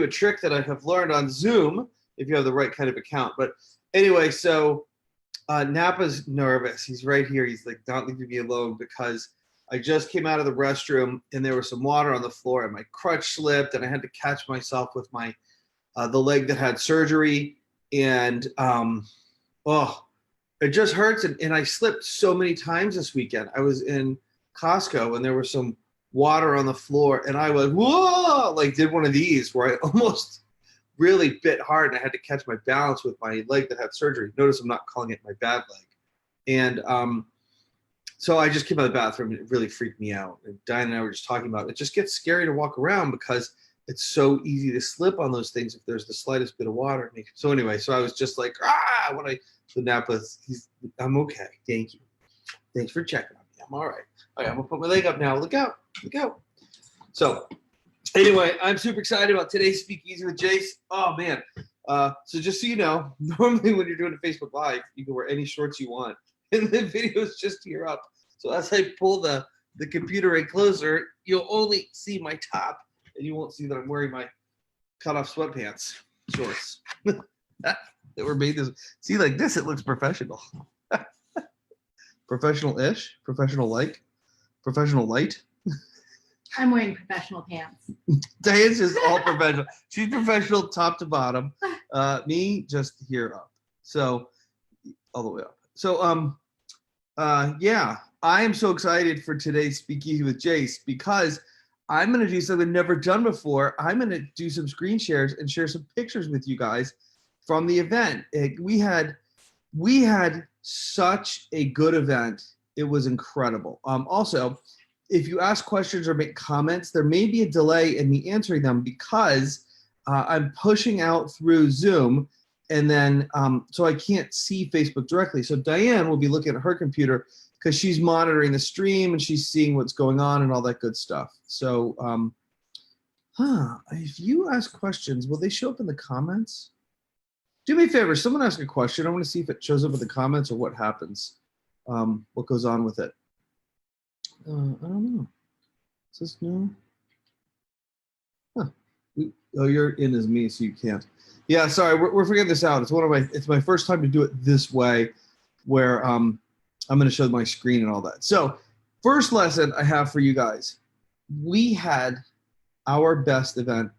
you a trick that I have learned on Zoom if you have the right kind of account. But anyway, so Napa's nervous. He's right here. He's like, don't leave me alone, because I just came out of the restroom and there was some water on the floor and my crutch slipped and I had to catch myself with my the leg that had surgery, and it just hurts. And I slipped so many times this weekend. I was in Costco and there was some water on the floor and I was, whoa, like did one of these where I almost really bit hard and I had to catch my balance with my leg that had surgery. Notice I'm not calling it my bad leg. And so I just came out of the bathroom and it really freaked me out. And Diane and I were just talking about it. It just gets scary to walk around because it's so easy to slip on those things if there's the slightest bit of water. So anyway, so I was just like, so Napa's, I'm okay. Thank you. Thanks for checking on me. I'm all right. All right, I'm gonna put my leg up now. Look out. So anyway, I'm super excited about today's Speakeasy with Jase. Oh man. So just so you know, normally when you're doing a Facebook Live, you can wear any shorts you want. And the video is just here up. So as I pull the computer in closer, you'll only see my top and you won't see that I'm wearing my cutoff sweatpants shorts. that were made this. See, like this, it looks professional. Professional-ish, professional-like, professional light. I'm wearing professional pants. Diane's just all professional. She's professional top to bottom. Me just here up. So all the way up. So yeah, I am so excited for today's Speakeasy with Jase because I'm gonna do something never done before. I'm gonna do some screen shares and share some pictures with you guys from the event. We had such a good event. It was incredible. Also, if you ask questions or make comments, there may be a delay in me answering them because I'm pushing out through Zoom, and then so I can't see Facebook directly. So Diane will be looking at her computer because she's monitoring the stream and she's seeing what's going on and all that good stuff. So if you ask questions, will they show up in the comments? Do me a favor, someone ask a question. I want to see if it shows up in the comments or what happens, what goes on with it. I don't know. Is this new? Huh. Oh, you're in as me, so you can't. Yeah, sorry, we're figuring this out. It's my first time to do it this way, where I'm going to show my screen and all that. So, first lesson I have for you guys. We had our best event.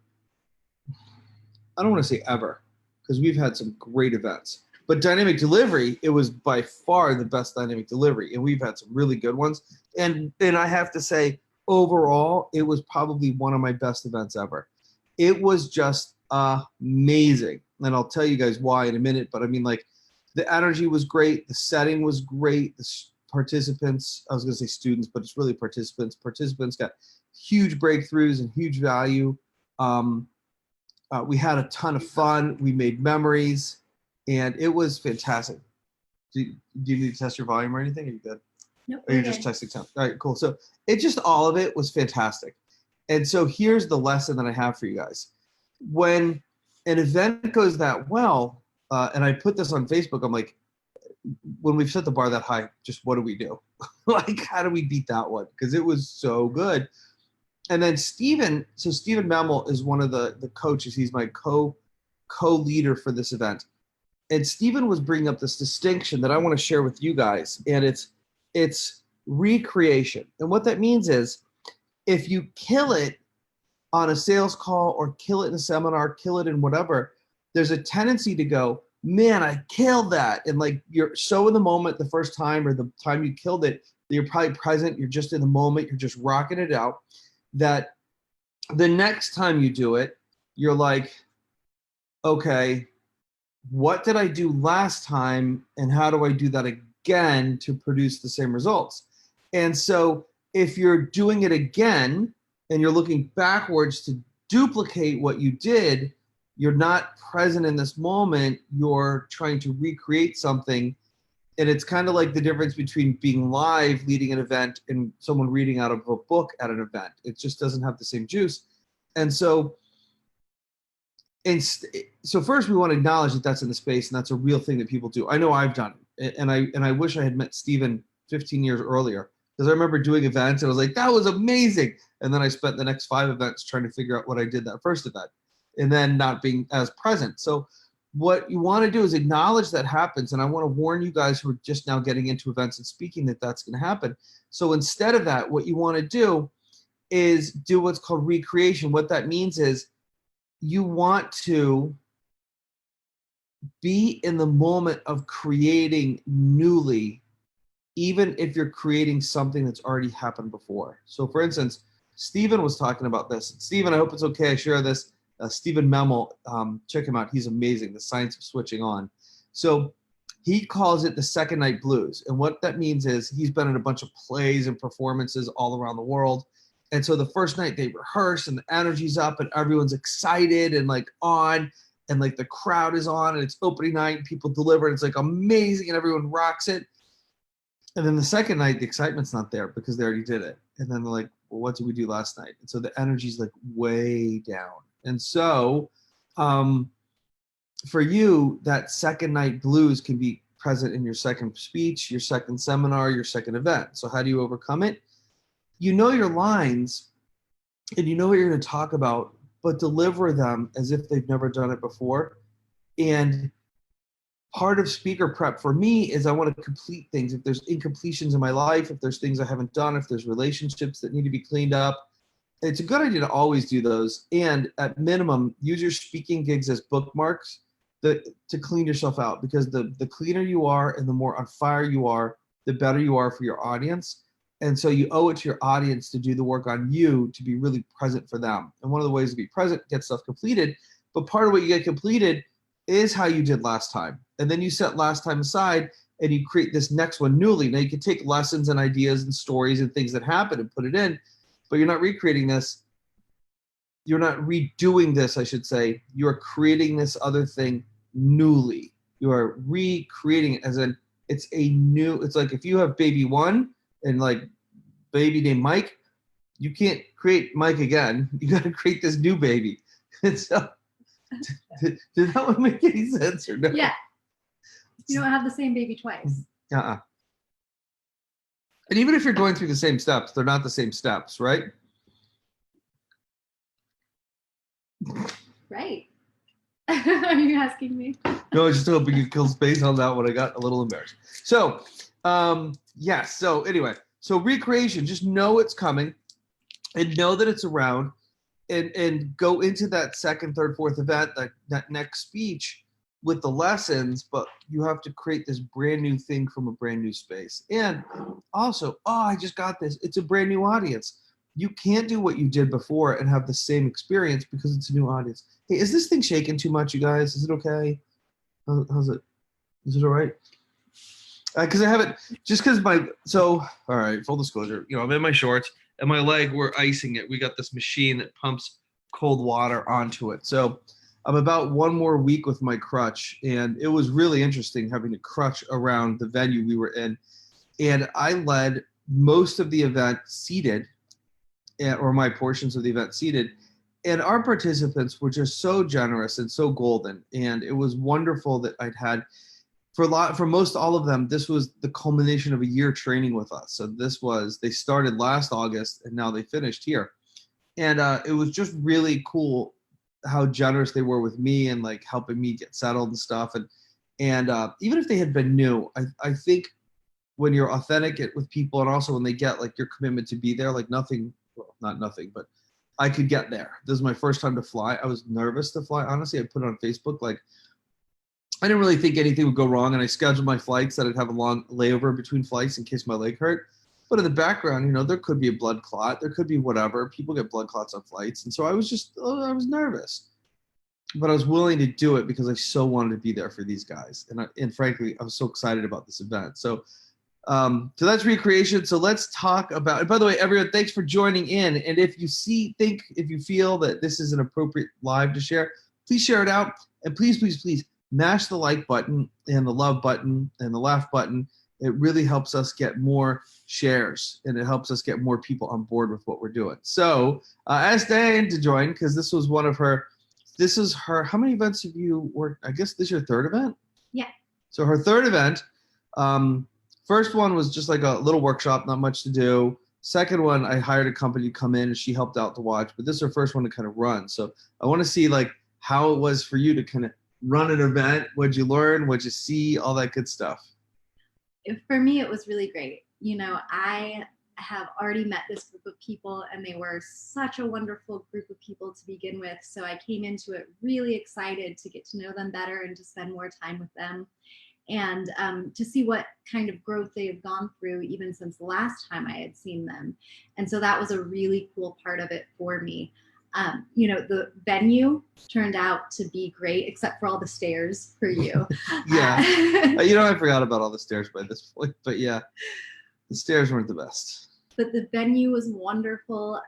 I don't want to say ever, because we've had some great events. But dynamic delivery, it was by far the best dynamic delivery, and we've had some really good ones. And I have to say, overall, it was probably one of my best events ever. It was just amazing, and I'll tell you guys why in a minute. But I mean, like, the energy was great, the setting was great, the participants, I was going to say students, but it's really participants. Participants got huge breakthroughs and huge value. We had a ton of fun. We made memories, and it was fantastic. Do you need to test your volume or anything? Are you good? Nope. Or you're just testing sound? All right, cool. So all of it was fantastic. And so here's the lesson that I have for you guys. When an event goes that well, and I put this on Facebook, I'm like, when we've set the bar that high, just what do we do? Like, how do we beat that one? Because it was so good. And then Stephen Memel is one of the coaches. He's my co-leader for this event. And Stephen was bringing up this distinction that I want to share with you guys. And it's recreation. And what that means is if you kill it on a sales call or kill it in a seminar, kill it in whatever, there's a tendency to go, man, I killed that. And like, you're so in the moment the first time or the time you killed it, you're probably present, you're just in the moment, you're just rocking it out, that the next time you do it, you're like, okay, what did I do last time and how do I do that again to produce the same results? And so if you're doing it again and you're looking backwards to duplicate what you did, you're not present in this moment, you're trying to recreate something. And it's kind of like the difference between being live leading an event and someone reading out of a book at an event. It just doesn't have the same juice. And so first we want to acknowledge that that's in the space and that's a real thing that people do. I know I've done it. And I wish I had met Stephen 15 years earlier, because I remember doing events and I was like, that was amazing. And then I spent the next 5 events trying to figure out what I did that first event. and then not being as present. So what you want to do is acknowledge that happens. And I want to warn you guys who are just now getting into events and speaking that that's going to happen. So instead of that, what you want to do is do what's called recreation. What that means is you want to be in the moment of creating newly, even if you're creating something that's already happened before. So for instance, Stephen was talking about this. Stephen, I hope it's okay I share this. Stephen Memel, check him out. He's amazing, The Science of Switching On. So he calls it the second night blues. And what that means is he's been in a bunch of plays and performances all around the world. And so the first night they rehearse and the energy's up and everyone's excited and like on and like the crowd is on and it's opening night and people deliver and it's like amazing and everyone rocks it. And then the second night, the excitement's not there because they already did it. And then they're like, well, what did we do last night? And so the energy's like way down. And so for you, that second night blues can be present in your second speech, your second seminar, your second event. So how do you overcome it? You know your lines and you know what you're going to talk about, but deliver them as if they've never done it before. And part of speaker prep for me is I want to complete things. If there's incompletions in my life, if there's things I haven't done, if there's relationships that need to be cleaned up, it's a good idea to always do those. And at minimum, use your speaking gigs as bookmarks to clean yourself out, because the cleaner you are and the more on fire you are, the better you are for your audience. And so you owe it to your audience to do the work on you to be really present for them. And one of the ways to be present, get stuff completed. But part of what you get completed is how you did last time. And then you set last time aside and you create this next one newly. Now you can take lessons and ideas and stories and things that happen and put it in, but you're not recreating this. You're not redoing this, I should say. You are creating this other thing newly. You are recreating it as in it's a new, it's like if you have baby one and like baby named Mike, you can't create Mike again. You got to create this new baby. And so, did that one make any sense or no? Yeah. You don't have the same baby twice. And even if you're going through the same steps, they're not the same steps, right? Right. Are you asking me? No, I was just hoping you kill space on that one. I got a little embarrassed. So, yes. So anyway, so recreation, just know it's coming and know that it's around and go into that second, third, fourth event, that next speech with the lessons, but you have to create this brand new thing from a brand new space. And also, I just got this. It's a brand new audience. You can't do what you did before and have the same experience because it's a new audience. Hey, is this thing shaking too much, you guys? Is it okay? How's it? Is it all right? Because I haven't, just because all right, full disclosure, I'm in my shorts and my leg, we're icing it. We got this machine that pumps cold water onto it. So I'm about one more week with my crutch, and it was really interesting having to crutch around the venue we were in. And I led most of the event seated, or my portions of the event seated. And our participants were just so generous and so golden. And it was wonderful that I'd had, for most all of them, this was the culmination of a year training with us. So they started last August and now they finished here. And it was just really cool how generous they were with me and like helping me get settled and stuff. And even if they had been new, I think when you're authentic with people, and also when they get like your commitment to be there, like nothing, well, not nothing, but I could get there. This is my first time to fly. I was nervous to fly. Honestly, I put it on Facebook. Like, I didn't really think anything would go wrong. And I scheduled my flights that I'd have a long layover between flights in case my leg hurt. But in the background, there could be a blood clot. There could be whatever. People get blood clots on flights. And so I was nervous. But I was willing to do it because I so wanted to be there for these guys. And frankly, I was so excited about this event. So that's recreation. So let's talk about, and by the way, everyone, thanks for joining in. And if you feel that this is an appropriate live to share, please share it out. And please, please, please mash the like button and the love button and the laugh button. It really helps us get more shares and it helps us get more people on board with what we're doing. So ask Diane to join because this is her, how many events have you worked? I guess this is your third event? Yeah. So her third event, first one was just like a little workshop, not much to do. Second one, I hired a company to come in and she helped out to watch, but this is her first one to kind of run. So I want to see like how it was for you to kind of run an event. What'd you learn? What'd you see? All that good stuff. For me, it was really great. I have already met this group of people, and they were such a wonderful group of people to begin with. So I came into it really excited to get to know them better and to spend more time with them, and to see what kind of growth they have gone through even since the last time I had seen them. And so that was a really cool part of it for me. The venue turned out to be great, except for all the stairs for you. Yeah. I forgot about all the stairs by this point, but yeah, the stairs weren't the best. But the venue was wonderful.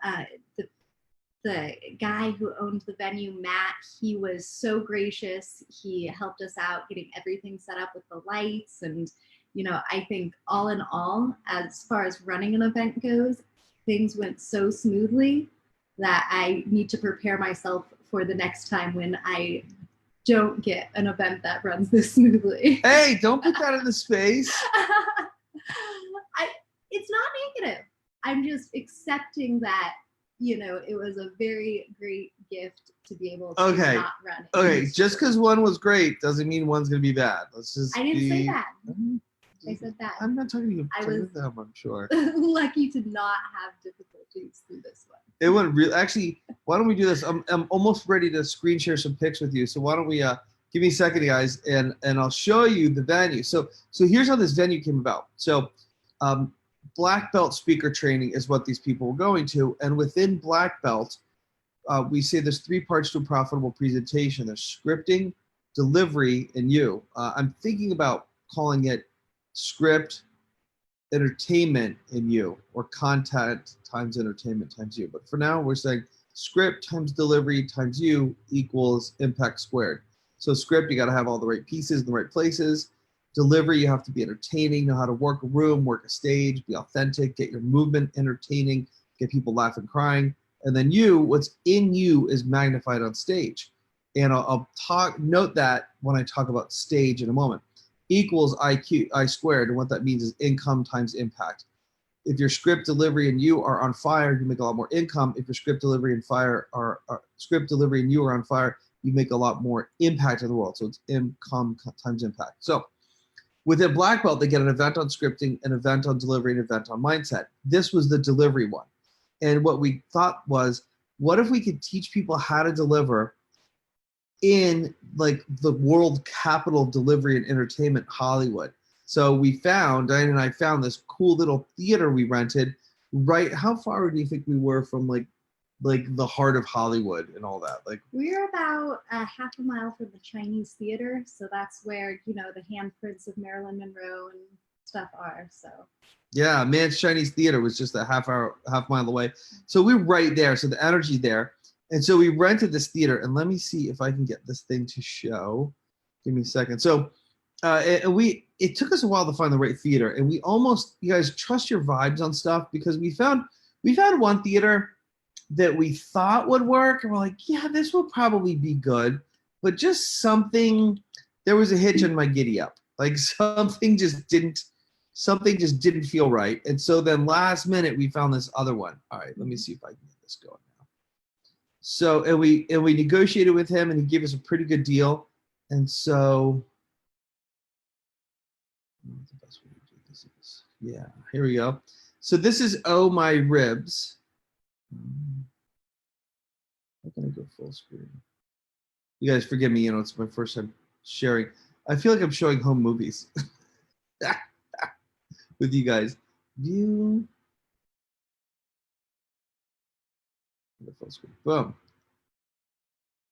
The guy who owned the venue, Matt, he was so gracious. He helped us out getting everything set up with the lights. And, I think all in all, as far as running an event goes, things went so smoothly that I need to prepare myself for the next time when I don't get an event that runs this smoothly. Hey, don't put that in the space. It's not negative. I'm just accepting that, it was a very great gift to be able to not run it. Okay, just because one was great doesn't mean one's going to be bad. I didn't say that. I said that. I'm not talking to you. I was them, I'm sure. lucky to not have difficulties through this one. It went real. Actually, why don't we do this? I'm almost ready to screen share some pics with you. So why don't we give me a second, guys, and I'll show you the venue. So here's how this venue came about. So black belt speaker training is what these people were going to, and within black belt, we say there's 3 parts to a profitable presentation. There's scripting, delivery, and you. I'm thinking about calling it script, entertainment, and you, or content times entertainment times you. But for now, we're saying script times delivery times you equals impact squared. So script, you got to have all the right pieces in the right places. Delivery, you have to be entertaining, know how to work a room, work a stage, be authentic, get your movement entertaining, get people laughing, crying. And then you, what's in you is magnified on stage. And I'll note that when I talk about stage in a moment. Equals IQ, I squared, and what that means is income times impact. If your script, delivery, and you are on fire, you make a lot more income. If your script, delivery, and script, delivery, and you are on fire, you make a lot more impact in the world. So it's income times impact. So within black belt, they get an event on scripting, an event on delivery, an event on mindset. This was the delivery one. And what we thought was, what if we could teach people how to deliver in like the world capital of delivery and entertainment, Hollywood? So Diane and I found this cool little theater we rented right. How far do you think we were from like the heart of Hollywood and all that? Like, we're about half a mile from the Chinese theater. So that's where, the handprints of Marilyn Monroe and stuff are. So yeah, Man's Chinese Theater was just a half mile away. So we're right there. So the energy there. And so we rented this theater, and let me see if I can get this thing to show. Give me a second. So it took us a while to find the right theater, and we almost, you guys, trust your vibes on stuff, because we found one theater that we thought would work, and we're like, yeah, this will probably be good, but just there was a hitch in my giddy up. Like something just didn't feel right. And so then last minute we found this other one. All right, let me see if I can get this going. So, and we negotiated with him, and he gave us a pretty good deal. And so, what's the best way to do this is, yeah, here we go. So this is Oh My Ribs. How can I go full screen? You guys forgive me, it's my first time sharing. I feel like I'm showing home movies with you guys. View. Full screen. Boom.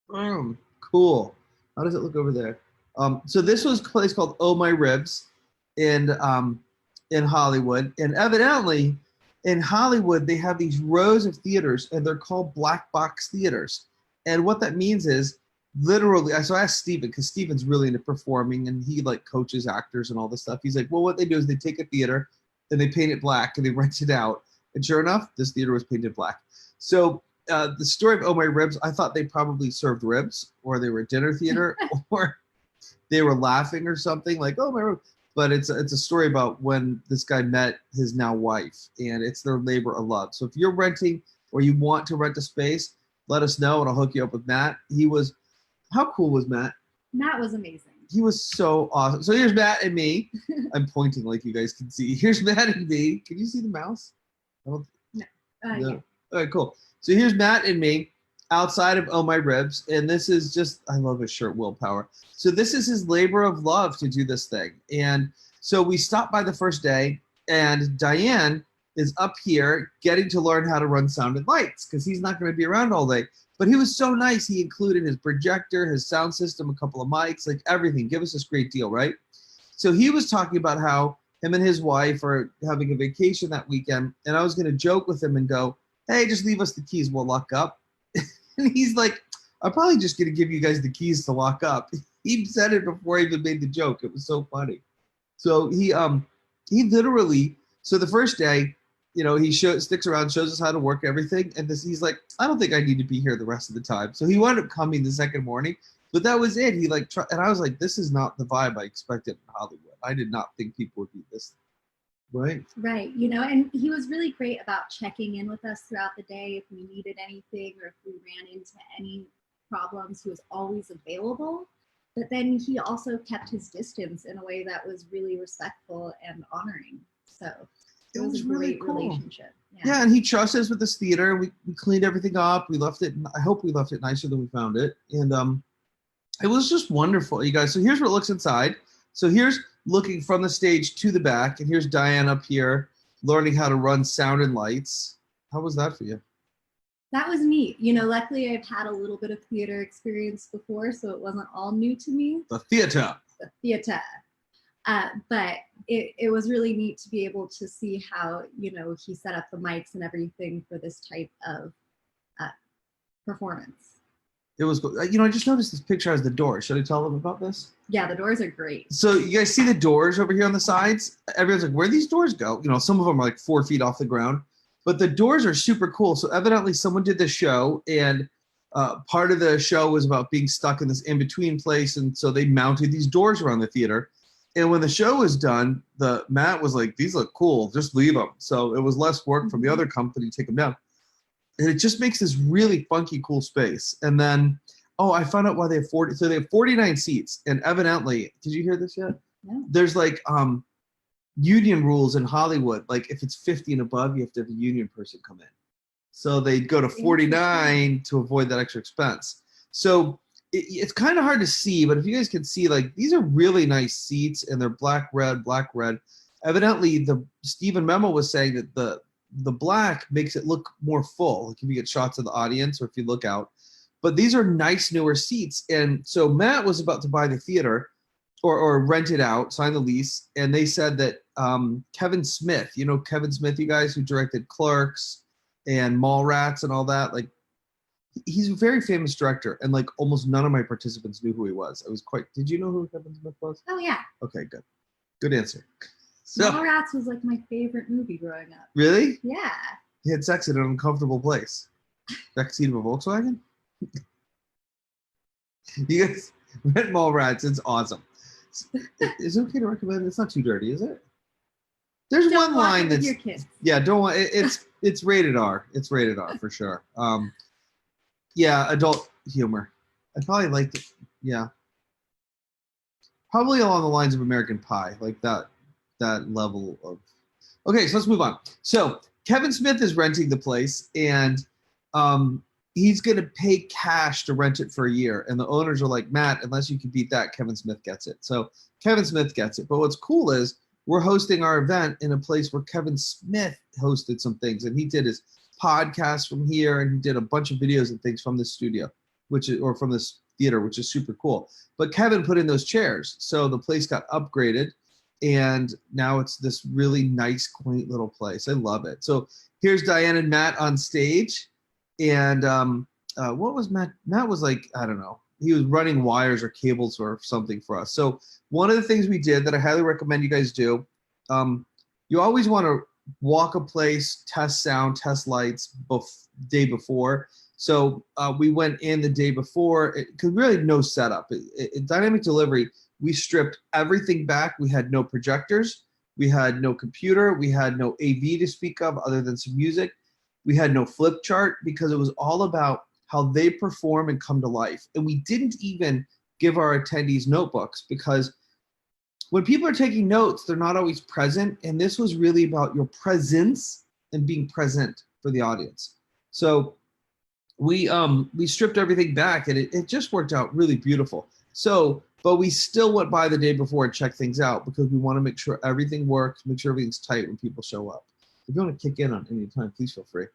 Boom. Cool. How does it look over there? So this was a place called Oh My Ribs in Hollywood. And evidently in Hollywood, they have these rows of theaters, and they're called black box theaters. And what that means is literally, so I asked Steven, because Steven's really into performing, and he like coaches actors and all this stuff. He's like, well, what they do is they take a theater and they paint it black and they rent it out. And sure enough, this theater was painted black. So the story of Oh My Ribs, I thought they probably served ribs, or they were a dinner theater, or they were laughing or something like, oh my ribs. But it's a story about when this guy met his now wife, and it's their labor of love. So if you're renting or you want to rent a space, let us know, and I'll hook you up with Matt. He was How cool was Matt? That was amazing. He was so awesome. So here's Matt and me. I'm pointing like you guys can see. Here's Matt and me. Can you see the mouse? I don't, No. no. Yeah. All right, cool. So here's Matt and me outside of Oh My Ribs. And this is just, I love his shirt, Willpower. So this is his labor of love to do this thing. And so we stopped by the first day, and Diane is up here getting to learn how to run sound and lights because he's not going to be around all day. But he was so nice. He included his projector, his sound system, a couple of mics, like everything. Give us this great deal, right? So he was talking about how him and his wife are having a vacation that weekend. And I was going to joke with him and go, hey, just leave us the keys. We'll lock up. And he's like, I'm probably just going to give you guys the keys to lock up. He said it before I even made the joke. It was so funny. So he literally, so the first day, you know, he sticks around, shows us how to work everything. And he's like, I don't think I need to be here the rest of the time. So he wound up coming the second morning, but that was it. He like, and I was like, this is not the vibe I expected in Hollywood. I did not think people would be this. Right. Right. You know, and he was really great about checking in with us throughout the day if we needed anything or if we ran into any problems. He was always available. But then he also kept his distance in a way that was really respectful and honoring. So it was a really great cool relationship. Yeah, and he trusted us with this theater. We cleaned everything up. We left it. I hope we left it nicer than we found it. And it was just wonderful, you guys. So here's what it looks inside. So here's looking from the stage to the back, and here's Diane up here learning how to run sound and lights. How was that for you? That was neat. You know, luckily I've had a little bit of theater experience before, so it wasn't all new to me. The theater. The theater. But it was really neat to be able to see how, you know, he set up the mics and everything for this type of performance. It was, you know, I just noticed this picture has the doors. Should I tell them about this? Yeah, the doors are great. So you guys see the doors over here on the sides? Everyone's like, where these doors go? You know, some of them are like 4 feet off the ground, but the doors are super cool. So evidently someone did this show, and part of the show was about being stuck in this in-between place. And so they mounted these doors around the theater. And when the show was done, Matt was like, these look cool, just leave them. So it was less work from the other company to take them down. And it just makes this really funky, cool space. And then, I found out why they have 40. So they have 49 seats. And evidently, did you hear this yet? No. There's like union rules in Hollywood. Like if it's 50 and above, you have to have a union person come in. So they go to 49 to avoid that extra expense. So it's kind of hard to see, but if you guys can see, like these are really nice seats, and they're black, red. Evidently, Stephen Memo was saying that the black makes it look more full, like if you get shots of the audience or if you look out. But these are nice newer seats. And so Matt was about to buy the theater or rent it out, sign the lease. And they said that Kevin Smith, you know Kevin Smith, you guys, who directed Clerks and Mallrats and all that, like he's a very famous director, and like almost none of my participants knew who he was. Did you know who Kevin Smith was? Oh yeah. Okay, good answer. So, Mallrats was like my favorite movie growing up. Really? Yeah. He had sex in an uncomfortable place. Backseat of a Volkswagen? You guys read Mallrats, it's awesome. Is it okay to recommend it? It's not too dirty, is it? There's Don't one line that's your kids. Yeah, don't want it's rated R. It's rated R for sure. Yeah, adult humor. I probably liked it. Yeah. Probably along the lines of American Pie, like that level of. Okay, so let's move on. So Kevin Smith is renting the place, and he's going to pay cash to rent it for a year. And the owners are like, Matt, unless you can beat that, Kevin Smith gets it. So Kevin Smith gets it. But what's cool is we're hosting our event in a place where Kevin Smith hosted some things, and he did his podcast from here, and he did a bunch of videos and things from this studio, or from this theater, which is super cool. But Kevin put in those chairs, so the place got upgraded, and now it's this really nice, quaint little place. I love it. So here's Diane and Matt on stage, and what was Matt? Matt was like, I don't know. He was running wires or cables or something for us. So one of the things we did that I highly recommend you guys do, you always want to walk a place, test sound, test lights day before. So we went in the day before, because really no setup. Dynamic delivery, we stripped everything back. We had no projectors. We had no computer. We had no AV to speak of other than some music. We had no flip chart, because it was all about how they perform and come to life. And we didn't even give our attendees notebooks, because when people are taking notes, they're not always present. And this was really about your presence and being present for the audience. So we stripped everything back, and it just worked out really beautiful. So, but we still went by the day before and checked things out, because we want to make sure everything works, make sure everything's tight when people show up. If you want to kick in on any time, please feel free.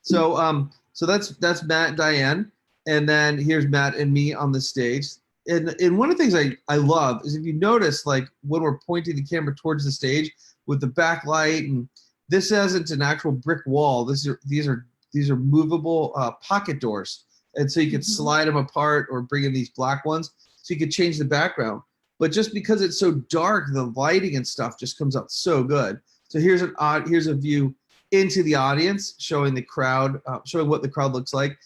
So so that's Matt and Diane, and then here's Matt and me on the stage. And one of the things I love is, if you notice, like when we're pointing the camera towards the stage with the backlight, and this isn't an actual brick wall. These are movable pocket doors, and so you can slide them apart or bring in these black ones, so you can change the background. But just because it's so dark, the lighting and stuff just comes out so good. So here's a view into the audience, showing the crowd, showing what the crowd looks like.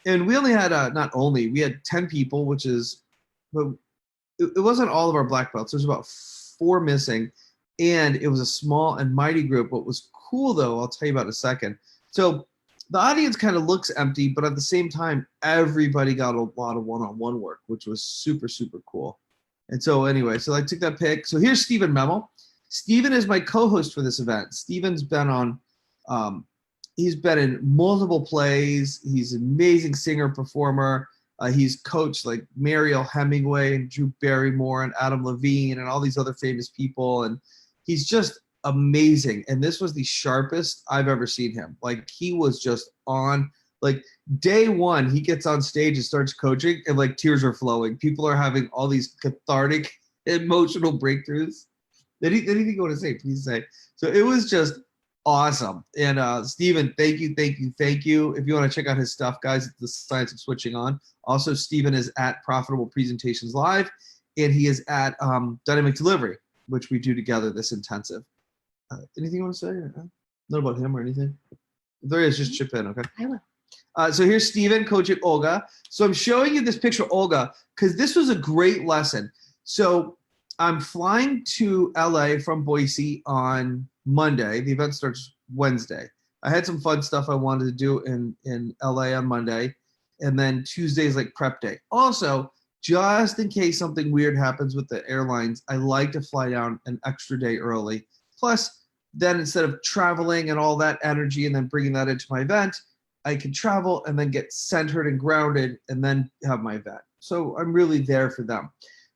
And we only had we had 10 people, which is, but it wasn't all of our black belts. There's about 4 missing, and it was a small and mighty group. What was cool, though, I'll tell you about in a second. So the audience kind of looks empty, but at the same time, everybody got a lot of one-on-one work, which was super, super cool. And so anyway, so I took that pic. So here's Stephen Memel. Stephen is my co-host for this event. Stephen's been on, he's been in multiple plays. He's an amazing singer, performer. He's coached like Mariel Hemingway and Drew Barrymore and Adam Levine and all these other famous people. And he's just amazing. And this was the sharpest I've ever seen him. Like, he was just on, like, day one, he gets on stage and starts coaching, and like tears are flowing. People are having all these cathartic, emotional breakthroughs. Anything you want to say, please say. So it was just awesome. And Stephen, thank you. If you want to check out his stuff, guys, it's The Science of Switching On. Also, Stephen is at Profitable Presentations Live, and he is at Dynamic Delivery, which we do together, this intensive. Anything you want to say? Not about him or anything? If there is, just chip in, okay? I will. So here's Stephen coaching Olga. So I'm showing you this picture of Olga because this was a great lesson. So I'm flying to LA from Boise on Monday. The event starts Wednesday. I had some fun stuff I wanted to do in LA on Monday. And then Tuesday is like prep day. Also, just in case something weird happens with the airlines, I like to fly down an extra day early. Plus, then instead of traveling and all that energy and then bringing that into my event, I can travel and then get centered and grounded and then have my event. So I'm really there for them.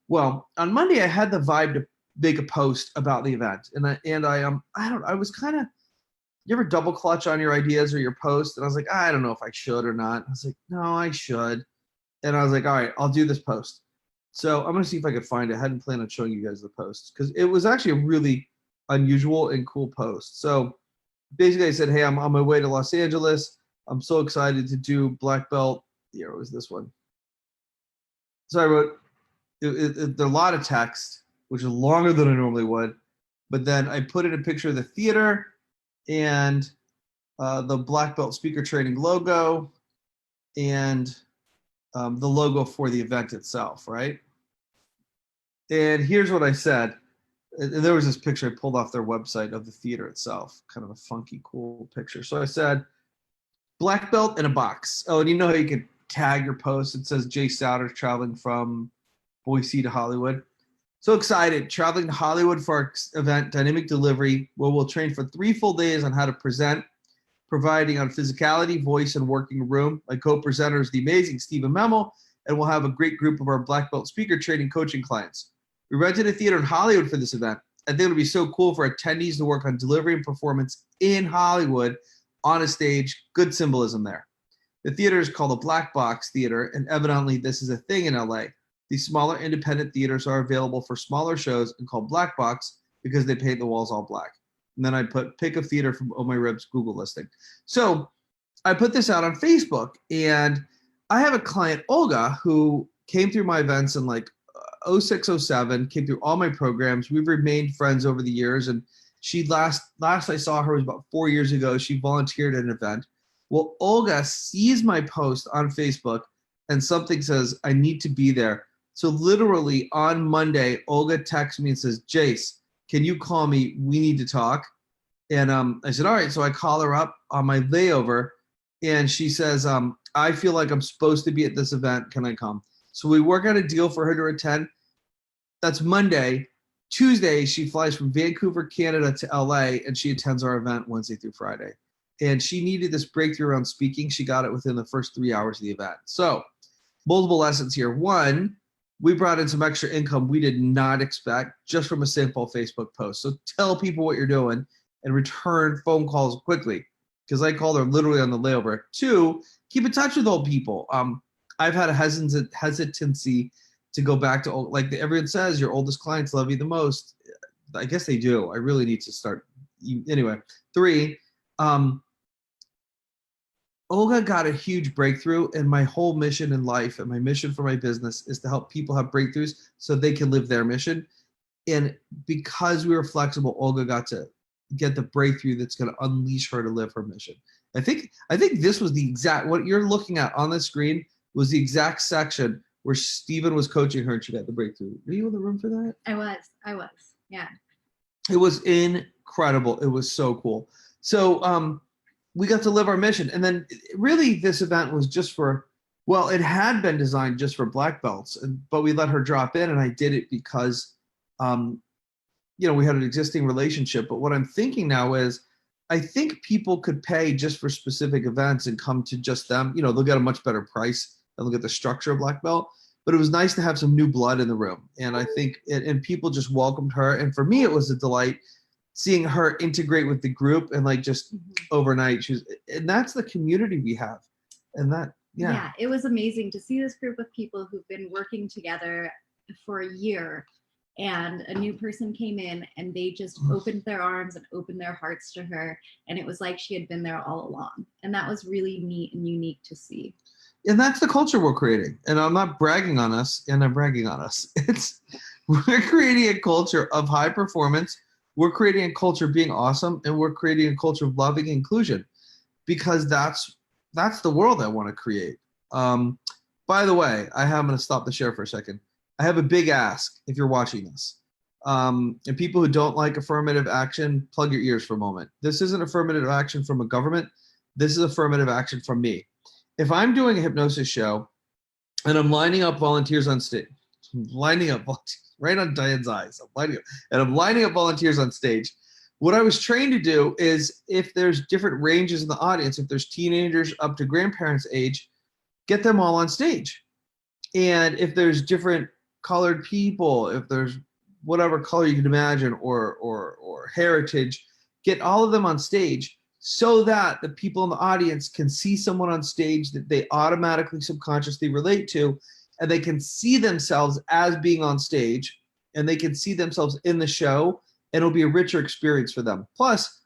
Well, on Monday, I had the vibe to make a post about the event. I was kind of, you ever double clutch on your ideas or your post? And I was like, I don't know if I should or not. I was like, no, I should. And I was like, all right, I'll do this post. So I'm going to see if I could find it. I hadn't planned on showing you guys the post because it was actually a really unusual and cool post. So basically I said, hey, I'm on my way to Los Angeles. I'm so excited to do black belt. Here was this one. So I wrote, there are a lot of text, which is longer than I normally would. But then I put in a picture of the theater and the black belt speaker training logo and the logo for the event itself, right? And here's what I said. And there was this picture I pulled off their website of the theater itself, kind of a funky, cool picture. So I said, black belt in a box. Oh, and you know how you can tag your post? It says Jase Souder traveling from Boise to Hollywood. So excited, traveling to Hollywood for our event, Dynamic Delivery, where we'll train for 3 full days on how to present, providing on physicality, voice, and working room. My co-presenter is the amazing Stephen Memel, and we'll have a great group of our black belt speaker training coaching clients. We rented a theater in Hollywood for this event. I think it'll be so cool for attendees to work on delivery and performance in Hollywood on a stage. Good symbolism there. The theater is called the Black Box Theater, and evidently this is a thing in LA. These smaller independent theaters are available for smaller shows and called Black Box because they paint the walls all black. And then I put pick a theater from Oh My Ribs Google listing. So I put this out on Facebook, and I have a client, Olga, who came through my events in like 06, 07, came through all my programs. We've remained friends over the years. And she last I saw her was about 4 years ago. She volunteered at an event. Well, Olga sees my post on Facebook and something says, I need to be there. So literally on Monday, Olga texts me and says, Jase, can you call me? We need to talk. And I said, all right. So I call her up on my layover, And she says, I feel like I'm supposed to be at this event. Can I come? So we work out a deal for her to attend. That's Monday. Tuesday, she flies from Vancouver, Canada to LA, and she attends our event Wednesday through Friday. And she needed this breakthrough around speaking. She got it within the first 3 hours of the event. So, multiple lessons here. One, we brought in some extra income we did not expect just from a simple Facebook post. So, tell people what you're doing and return phone calls quickly, because I called her literally on the layover. Two, keep in touch with old people. I've had a hesitancy to go back to old, like everyone says, your oldest clients love you the most. I guess they do. I really need to start. Anyway, three, Olga got a huge breakthrough, and my whole mission in life and my mission for my business is to help people have breakthroughs so they can live their mission. And because we were flexible, Olga got to get the breakthrough that's going to unleash her to live her mission. I think this was the exact, what you're looking at on the screen was the exact section where Stephen was coaching her and she got the breakthrough. Were you in the room for that? I was. Yeah. It was incredible. It was so cool. So we got to live our mission. And then really this event was just for, well, it had been designed just for black belts, but we let her drop in, and I did it because we had an existing relationship. But what I'm thinking now is I think people could pay just for specific events and come to just them. They'll get a much better price and they'll get the structure of black belt. But it was nice to have some new blood in the room. And I think, and people just welcomed her. And for me, it was a delight seeing her integrate with the group and like just overnight. And that's the community we have. And that, Yeah, it was amazing to see this group of people who've been working together for a year, and a new person came in and they just opened their arms and opened their hearts to her. And it was like she had been there all along. And that was really neat and unique to see. And that's the culture we're creating. And I'm not bragging on us, and I'm bragging on us. We're creating a culture of high performance. We're creating a culture of being awesome, and we're creating a culture of loving inclusion, because that's the world I want to create. By the way, I'm going to stop the share for a second. I have a big ask if you're watching this. And people who don't like affirmative action, plug your ears for a moment. This isn't affirmative action from a government. This is affirmative action from me. If I'm doing a hypnosis show and I'm lining up volunteers on stage, right on Diane's eyes, I'm lining up volunteers on stage. What I was trained to do is, if there's different ranges in the audience, if there's teenagers up to grandparents' age, get them all on stage. And if there's different colored people, if there's whatever color you can imagine, or heritage, get all of them on stage, so that the people in the audience can see someone on stage that they automatically subconsciously relate to, and they can see themselves as being on stage, and they can see themselves in the show, and it'll be a richer experience for them. Plus,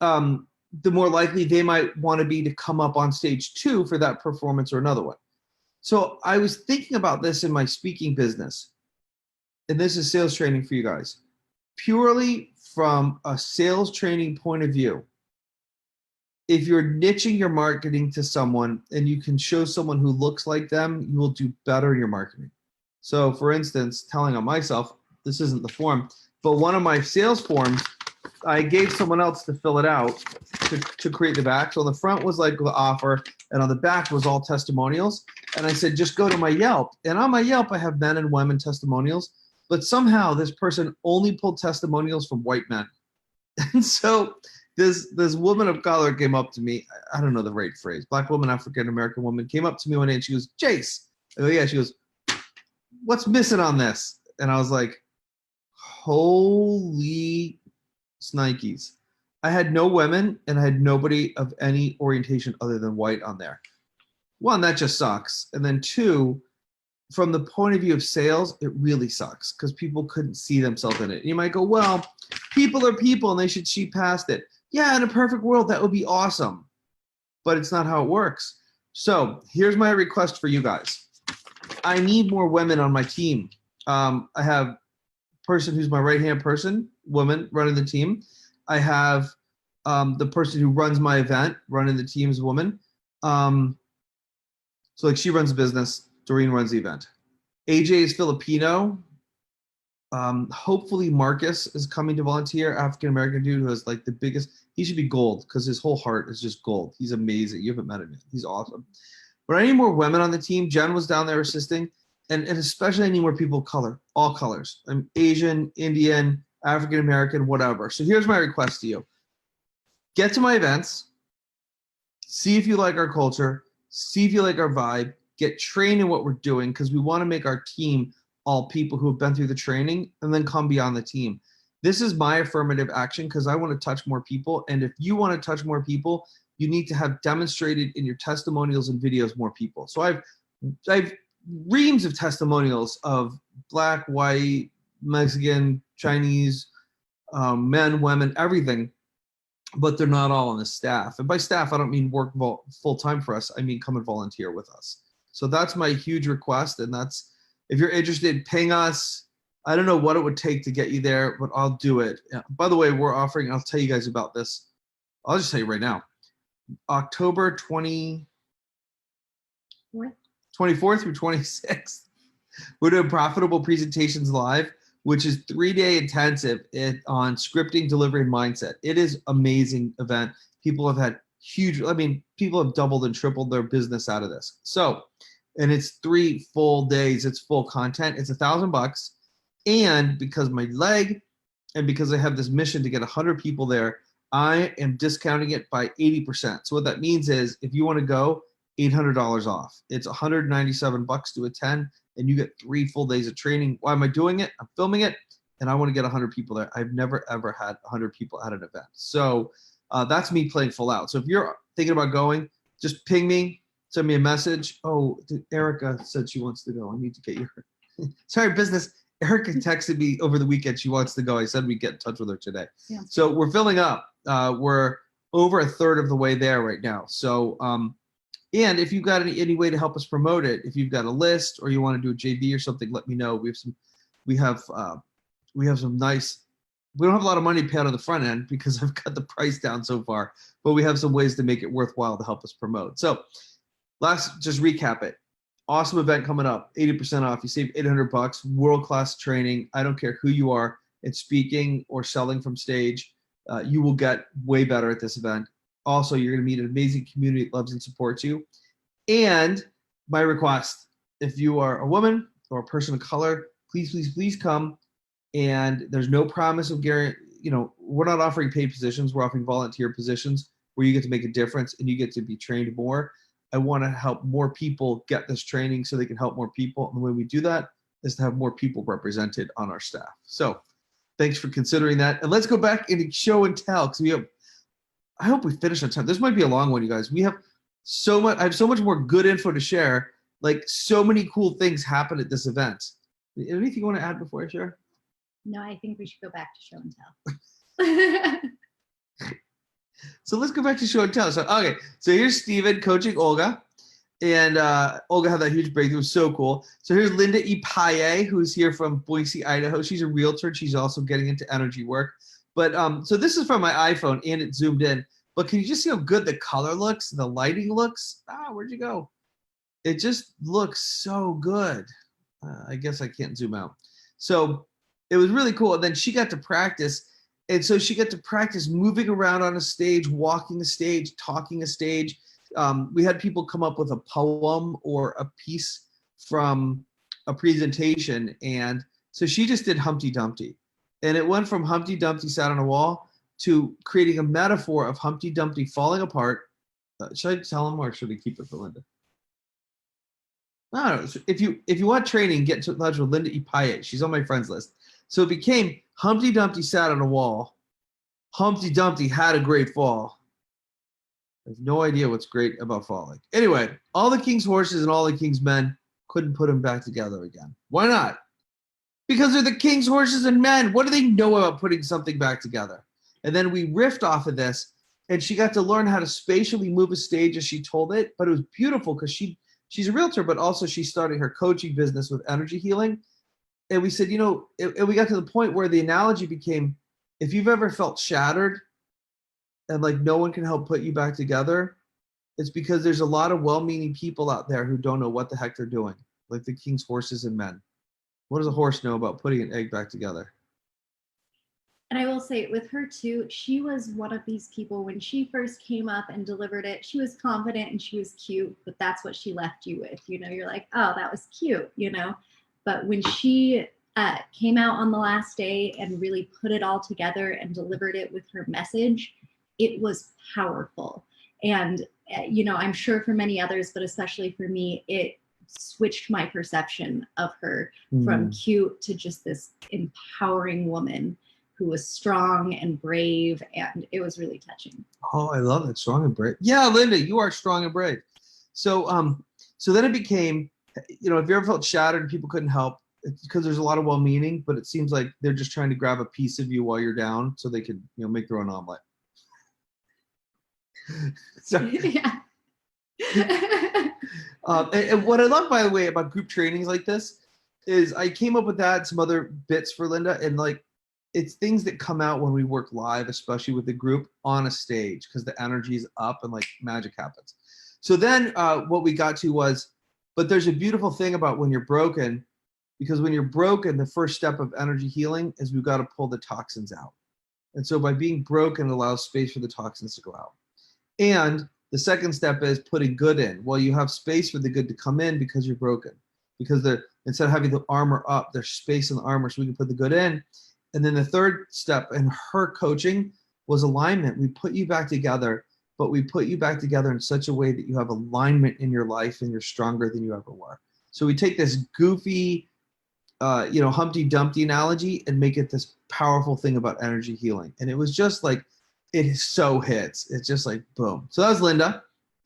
the more likely they might want to be to come up on stage too for that performance or another one. So I was thinking about this in my speaking business, and this is sales training for you guys. Purely from a sales training point of view, if you're niching your marketing to someone and you can show someone who looks like them, you will do better in your marketing. So for instance, telling on myself, this isn't the form, but one of my sales forms, I gave someone else to fill it out to create the back. So on the front was like the offer, and on the back was all testimonials. And I said, just go to my Yelp. And on my Yelp, I have men and women testimonials, but somehow this person only pulled testimonials from white men. And so this woman of color came up to me. I don't know the right phrase. Black woman, African-American woman came up to me one day and she goes, Jase. I go, yeah. She goes, what's missing on this? And I was like, holy Snikes. I had no women and I had nobody of any orientation other than white on there. One, that just sucks. And then two, from the point of view of sales, it really sucks because people couldn't see themselves in it. And you might go, well, people are people and they should see past it. Yeah, in a perfect world, that would be awesome. But it's not how it works. So here's my request for you guys. I need more women on my team. I have a person who's my right-hand person, woman, running the team. I have the person who runs my event, running the team is a woman. So like she runs the business, Doreen runs the event. AJ is Filipino. Hopefully Marcus is coming to volunteer, African-American dude who has like the biggest, he should be gold because his whole heart is just gold. He's amazing. You haven't met him yet. He's awesome. But I need more women on the team. Jen was down there assisting, and especially I need more people of color, all colors. I'm Asian, Indian, African-American, whatever. So here's my request to you. Get to my events, see if you like our culture, see if you like our vibe, get trained in what we're doing because we want to make our team all people who have been through the training and then come beyond the team. This is my affirmative action because I want to touch more people. And if you want to touch more people, you need to have demonstrated in your testimonials and videos more people. So I've reams of testimonials of Black, white, Mexican, Chinese, men, women, everything, but they're not all on the staff. And by staff, I don't mean work full time for us. I mean come and volunteer with us. So that's my huge request. And that's, if you're interested, ping us. I don't know what it would take to get you there, but I'll do it. Yeah. By the way, we're offering, I'll tell you guys about this. I'll just tell you right now. October 24th through 26th, we're doing Profitable Presentations Live, which is 3-day intensive on scripting, delivery, and mindset. It is amazing event. People have had huge, people have doubled and tripled their business out of this. So, and it's 3 full days. It's full content. It's $1,000. And because my leg and because I have this mission to get 100 people there, I am discounting it by 80%. So what that means is if you want to go, $800 off. It's $197 to attend, and you get 3 full days of training. Why am I doing it? I'm filming it, and I want to get 100 people there. I've never, ever had 100 people at an event. So that's me playing full out. So if you're thinking about going, just ping me, send me a message. Oh, Erica said she wants to go. I need to get your, sorry, business. Erica texted me over the weekend. She wants to go. I said we'd get in touch with her today. Yeah. So we're filling up. We're over 1/3 of the way there right now. So, and if you've got any way to help us promote it, if you've got a list or you want to do a JV or something, let me know. We have some nice, we don't have a lot of money to pay out on the front end because I've got the price down so far, but we have some ways to make it worthwhile to help us promote. So just recap it. Awesome event coming up, 80% off. You save $800, world-class training. I don't care who you are, it's speaking or selling from stage. You will get way better at this event. Also, you're going to meet an amazing community that loves and supports you. And my request, if you are a woman or a person of color, please, please, please come. And there's no promise of guarantee. We're not offering paid positions. We're offering volunteer positions where you get to make a difference and you get to be trained more. I want to help more people get this training so they can help more people. And the way we do that is to have more people represented on our staff. So thanks for considering that. And let's go back into show and tell because I hope we finish on time. This might be a long one, you guys. I have so much more good info to share. Like so many cool things happen at this event. Anything you want to add before I share? No, I think we should go back to show and tell. So let's go back to show and tell. So here's Steven coaching Olga. And Olga had that huge breakthrough. It was so cool. So here's Linda Ipaye, who's here from Boise, Idaho. She's a realtor. She's also getting into energy work. But so this is from my iPhone, and it zoomed in. But can you just see how good the color looks, the lighting looks? Where'd you go? It just looks so good. I guess I can't zoom out. So it was really cool. And then she got to practice. And so she got to practice moving around on a stage, walking a stage, talking a stage. We had people come up with a poem or a piece from a presentation. And so she just did Humpty Dumpty. And it went from Humpty Dumpty sat on a wall to creating a metaphor of Humpty Dumpty falling apart. Should I tell him or should we keep it for Linda? I don't know. If you want training, get in touch with Linda Ipaye. She's on my friends list. So it became Humpty Dumpty sat on a wall. Humpty Dumpty had a great fall. I have no idea what's great about falling. Anyway, all the king's horses and all the king's men couldn't put him back together again. Why not? Because they're the king's horses and men. What do they know about putting something back together? And then we riffed off of this, and she got to learn how to spatially move a stage as she told it. But it was beautiful because she's a realtor, but also she's starting her coaching business with energy healing. And we said, and we got to the point where the analogy became, if you've ever felt shattered and like no one can help put you back together, it's because there's a lot of well-meaning people out there who don't know what the heck they're doing, like the king's horses and men. What does a horse know about putting an egg back together? And I will say with her too, she was one of these people when she first came up and delivered it, she was confident and she was cute, but that's what she left you with. You know, you're like, oh, that was cute, you know? But when she came out on the last day and really put it all together and delivered it with her message, it was powerful. And, you know, I'm sure for many others, but especially for me, it switched my perception of her from cute to just this empowering woman who was strong and brave, and it was really touching. Oh, I love it. Strong and brave. Yeah, Linda, you are strong and brave. So so then it became, you know, if you ever felt shattered and people couldn't help, it's because there's a lot of well-meaning, but it seems like they're just trying to grab a piece of you while you're down so they could, you know, make their own omelet. So, Yeah. and what I love, by the way, about group trainings like this is I came up with that, some other bits for Linda, and like, it's things that come out when we work live, especially with the group on a stage, because the energy is up and like magic happens. So then what we got to was, but there's a beautiful thing about when you're broken, because when you're broken, the first step of energy healing is we've got to pull the toxins out. And so by being broken, it allows space for the toxins to go out. And the second step is putting good in. Well, you have space for the good to come in because you're broken. Because instead of having the armor up, there's space in the armor so we can put the good in. And then the third step in her coaching was alignment. We put you back together, but we put you back together in such a way that you have alignment in your life and you're stronger than you ever were. So we take this goofy, you know, Humpty Dumpty analogy and make it this powerful thing about energy healing. And it was just like, it so hits. It's just like, boom. So that was Linda.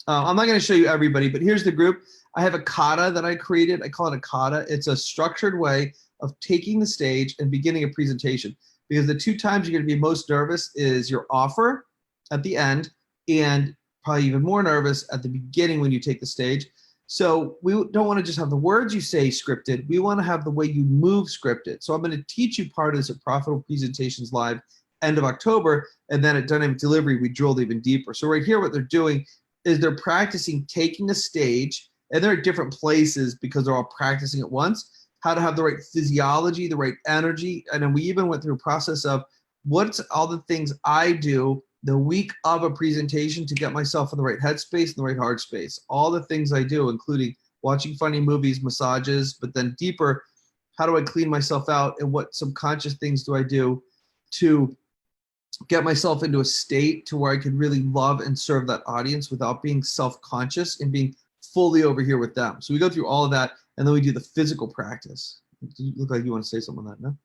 I'm not going to show you everybody, but here's the group. I have a kata that I created. I call it a kata. It's a structured way of taking the stage and beginning a presentation, because the two times you're going to be most nervous is your offer at the end and probably even more nervous at the beginning when you take the stage. So we don't want to just have the words you say scripted. We want to have the way you move scripted. So I'm going to teach you part of this at Profitable Presentations Live end of October, and then at Dynamic Delivery we drilled even deeper. So right here what they're doing is they're practicing taking a stage, and they're at different places because they're all practicing at once, how to have the right physiology, the right energy. And then we even went through a process of what's all the things I do the week of a presentation to get myself in the right headspace and the right heart space. All the things I do, including watching funny movies, massages, but then deeper, how do I clean myself out, and what subconscious things do I do to get myself into a state to where I can really love and serve that audience without being self-conscious and being fully over here with them. So we go through all of that, and then we do the physical practice. You look like you want to say something on that, no?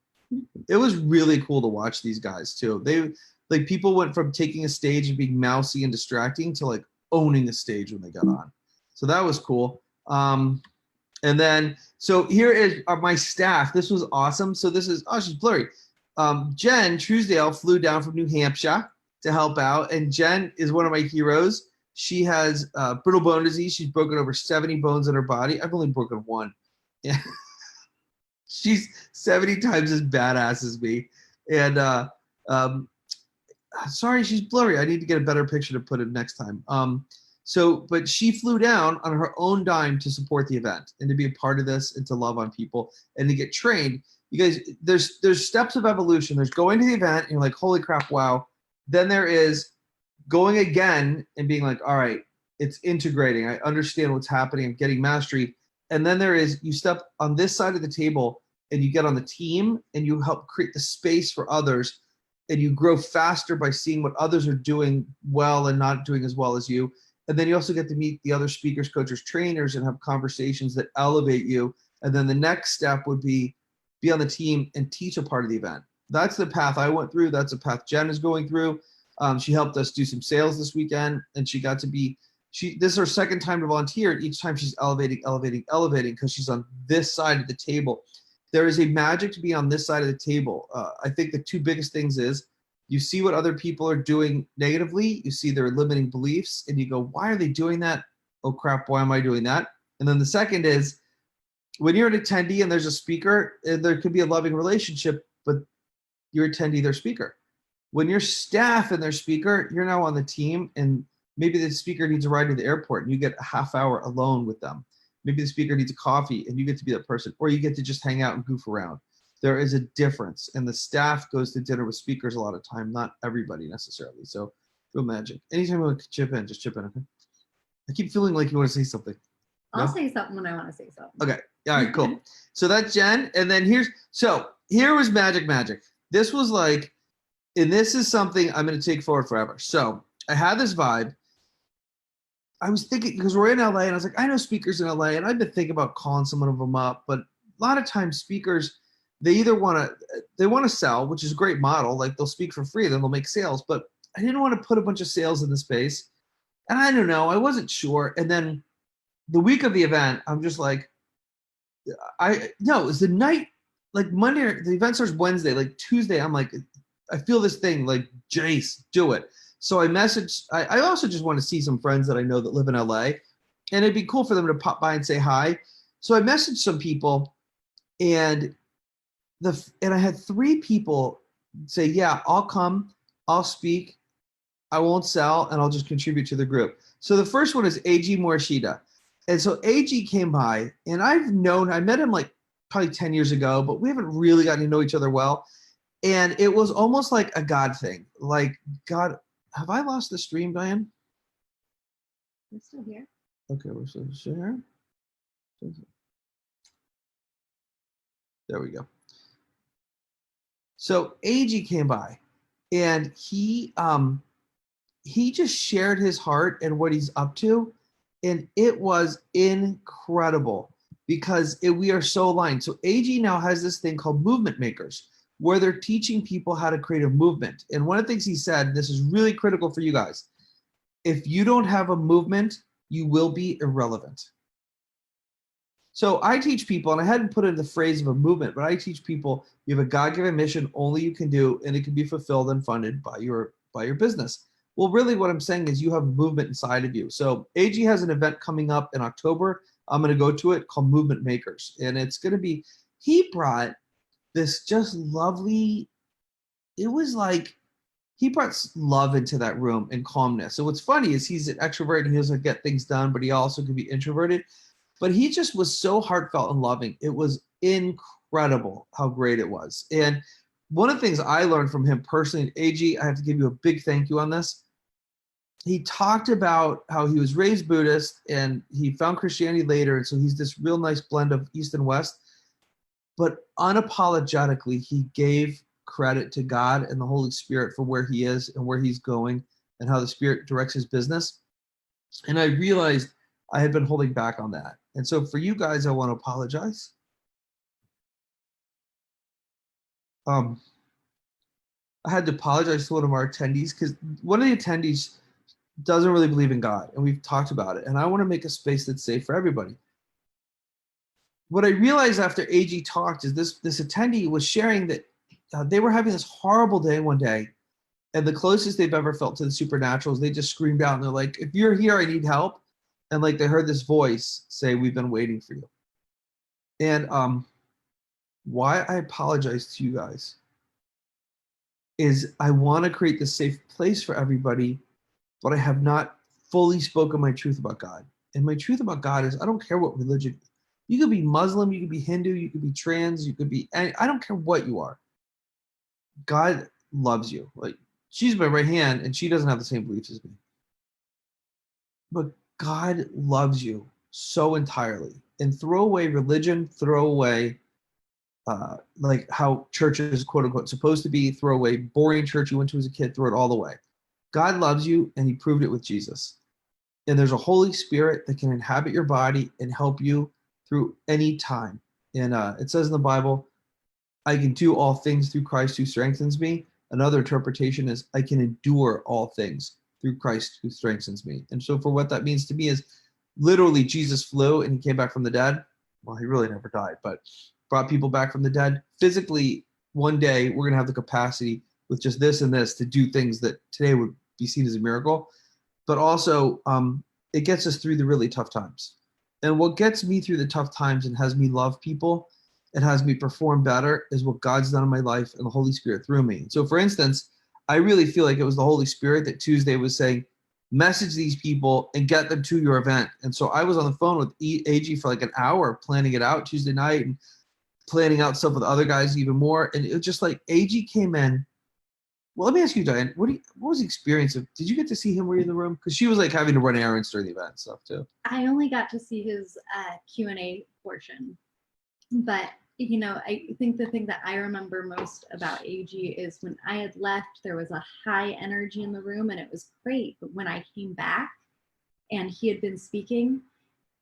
It was really cool to watch these guys too. They, like, people went from taking a stage and being mousy and distracting to like owning the stage when they got on. So that was cool. And then, so here is my staff. This was awesome. So this is, oh, she's blurry. Jen Truesdale flew down from New Hampshire to help out. And Jen is one of my heroes. She has brittle bone disease. She's broken over 70 bones in her body. I've only broken one. Yeah. She's 70 times as badass as me. And sorry, she's blurry. I need to get a better picture to put it next time. But she flew down on her own dime to support the event and to be a part of this and to love on people and to get trained. You guys, there's steps of evolution. There's going to the event and you're like, holy crap, wow. Then there is going again and being like, all right, it's integrating. I understand what's happening. I'm getting mastery. And then there is, you step on this side of the table and you get on the team and you help create the space for others, and you grow faster by seeing what others are doing well and not doing as well as you. And then you also get to meet the other speakers, coaches, trainers, and have conversations that elevate you. And then the next step would be on the team and teach a part of the event. That's the path I went through. That's the path Jen is going through. She helped us do some sales this weekend, and she got to be, this is her second time to volunteer, and each time she's elevating because she's on this side of the table. There is a magic to be on this side of the table. I think the two biggest things is you see what other people are doing negatively, you see their limiting beliefs, and you go, why are they doing that? Oh crap, why am I doing that? And then the second is when you're an attendee and there's a speaker, there could be a loving relationship, but your attendee, their speaker. When you're staff and their speaker, you're now on the team, and maybe the speaker needs a ride to the airport and you get a half hour alone with them. Maybe the speaker needs a coffee and you get to be that person, or you get to just hang out and goof around. There is a difference, and the staff goes to dinner with speakers a lot of time, not everybody necessarily. So real magic. Anytime you want to chip in, just chip in, okay? I keep feeling like you want to say something. I'll No? say something when I want to say something. Okay. All right, cool. So that's Jen. And then here was magic. This was like, and this is something I'm going to take forward forever. So I had this vibe. I was thinking, because we're in LA, and I was like, I know speakers in LA, and I've been thinking about calling some of them up, but a lot of times speakers, they either want to sell, which is a great model, like they'll speak for free, then they'll make sales, but I didn't want to put a bunch of sales in the space. And I don't know, I wasn't sure. And then the week of the event, I'm just like, it's the night, like Monday, the event starts Wednesday, like Tuesday, I'm like, I feel this thing, like, Jase, do it. So I messaged, I also just want to see some friends that I know that live in LA, and it'd be cool for them to pop by and say hi. So I messaged some people, and I had 3 people say, yeah, I'll come, I'll speak, I won't sell, and I'll just contribute to the group. So the first one is AG Morishida. And so AG came by, and I met him like probably 10 years ago, but we haven't really gotten to know each other well. And it was almost like a God thing. Like, God, have I lost the stream, Diane? We're still here. Okay, we're still here. There we go. So AG came by, and he just shared his heart and what he's up to, and it was incredible because we are so aligned. So AG now has this thing called Movement Makers, where they're teaching people how to create a movement. And one of the things he said, this is really critical for you guys, if you don't have a movement, you will be irrelevant. So I teach people, and I hadn't put in the phrase of a movement, but I teach people you have a God-given mission only you can do, and it can be fulfilled and funded by your business. Well, really what I'm saying is you have movement inside of you. So AG has an event coming up in October. I'm going to go to it called Movement Makers. And it's going to be, he brought this just lovely, it was like, he brought love into that room and calmness. So what's funny is he's an extrovert and he doesn't get things done, but he also can be introverted. But he just was so heartfelt and loving. It was incredible how great it was. And one of the things I learned from him personally, AG, I have to give you a big thank you on this. He talked about how he was raised Buddhist and he found Christianity later. And so he's this real nice blend of East and West. But unapologetically, he gave credit to God and the Holy Spirit for where he is and where he's going and how the Spirit directs his business. And I realized I had been holding back on that. And so for you guys, I want to apologize. I had to apologize to one of our attendees because one of the attendees doesn't really believe in God, and we've talked about it. And I want to make a space that's safe for everybody. What I realized after AG talked is this attendee was sharing that they were having this horrible day one day, and the closest they've ever felt to the supernatural is they just screamed out and they're like, if you're here, I need help. And like they heard this voice say, we've been waiting for you. And why I apologize to you guys is I want to create this safe place for everybody, but I have not fully spoken my truth about God. And my truth about God is I don't care what religion. You could be Muslim, you could be Hindu, you could be trans, you could be, I don't care what you are. God loves you. Like, she's my right hand and she doesn't have the same beliefs as me. But God loves you so entirely. And throw away religion, throw away like how church is quote unquote supposed to be, throw away boring church you went to as a kid, throw it all away. God loves you and he proved it with Jesus. And there's a Holy Spirit that can inhabit your body and help you through any time. And it says in the Bible, I can do all things through Christ who strengthens me. Another interpretation is I can endure all things through Christ who strengthens me. And so for what that means to me is literally Jesus flew and he came back from the dead. Well, he really never died, but brought people back from the dead. Physically, one day we're going to have the capacity with just this and this to do things that today would be seen as a miracle. But also it gets us through the really tough times. And what gets me through the tough times and has me love people and has me perform better is what God's done in my life and the Holy Spirit through me. So for instance, I really feel like it was the Holy Spirit that Tuesday was saying, message these people and get them to your event. And so I was on the phone with AG for like an hour planning it out Tuesday night and planning out stuff with other guys even more. And it was just like AG came in. Well, let me ask you, Diane, what was the experience of, did you get to see him? Were you in the room? Because she was like having to run errands during the event and stuff too. I only got to see his Q&A portion, but I think the thing that I remember most about AG is when I had left, there was a high energy in the room and it was great. But when I came back and he had been speaking,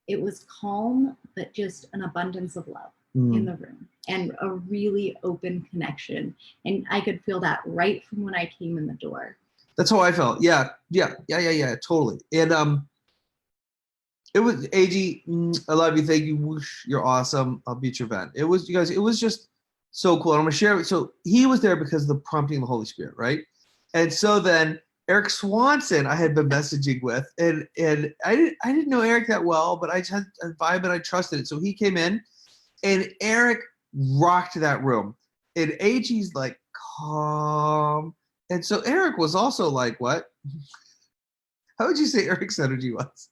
it was calm, but just an abundance of love in the room and a really open connection. And I could feel that right from when I came in the door. That's how I felt. Yeah, totally. And it was AG, I love you, thank you, whoosh, you're awesome, I'll be at your event. It was, you guys, it was just so cool. And I'm gonna share it. So he was there because of the prompting of the Holy Spirit, right? And so then Eric Swanson I had been messaging with, and I didn't know Eric that well, but I just had a vibe and I trusted it. So he came in and Eric rocked that room. And AG's like calm. And so Eric was also like, what? How would you say Eric's energy was?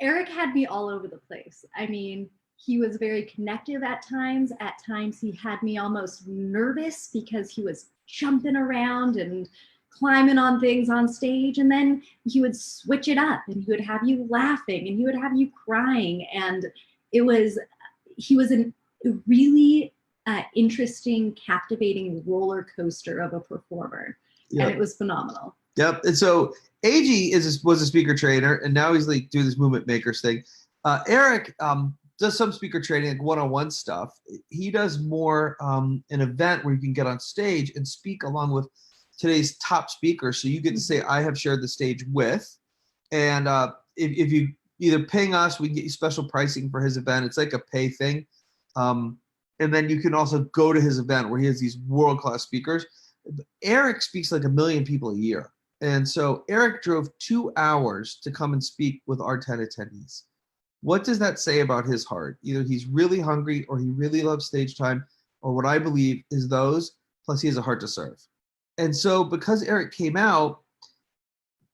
Eric had me all over the place. I mean, he was very connective at times. At times, he had me almost nervous because he was jumping around and climbing on things on stage. And then he would switch it up and he would have you laughing and he would have you crying. And he was a really interesting, captivating roller coaster of a performer. Yep. And it was phenomenal. Yep. And so AG was a speaker trainer, and now he's like doing this movement makers thing. Eric does some speaker training, like one-on-one stuff. He does more an event where you can get on stage and speak along with today's top speakers. So you get to say, I have shared the stage with, and if you either ping us, we can get you special pricing for his event. It's like a pay thing. And then you can also go to his event where he has these world-class speakers. Eric speaks like 1 million people a year. And so Eric drove 2 hours to come and speak with our 10 attendees. What does that say about his heart? Either he's really hungry or he really loves stage time, or what I believe is those, plus he has a heart to serve. And so because Eric came out,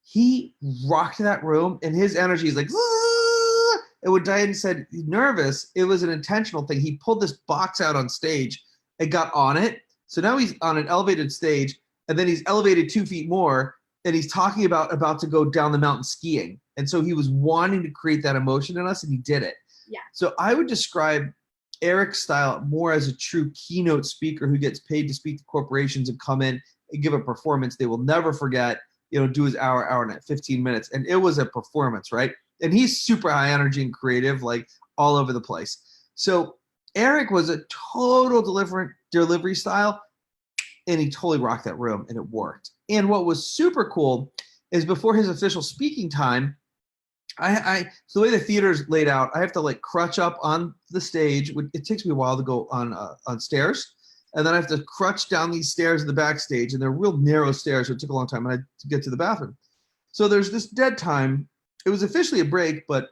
he rocked that room and his energy is like, ah! And when Diane said he's nervous, it was an intentional thing. He pulled this box out on stage and got on it. So now he's on an elevated stage, and then he's elevated 2 feet more, and he's talking about to go down the mountain skiing. And so he was wanting to create that emotion in us, and he did it. Yeah. So I would describe Eric's style more as a true keynote speaker who gets paid to speak to corporations and come in and give a performance they will never forget, do his hour and 15 minutes. And it was a performance, right? And he's super high energy and creative, like all over the place. So Eric was a total delivery style, and he totally rocked that room, and it worked. And what was super cool is before his official speaking time, so the way the theater is laid out, I have to like crutch up on the stage. It takes me a while to go on stairs, and then I have to crutch down these stairs in the backstage, and they're real narrow stairs, so it took a long time to get to the bathroom. So there's this dead time. It was officially a break, but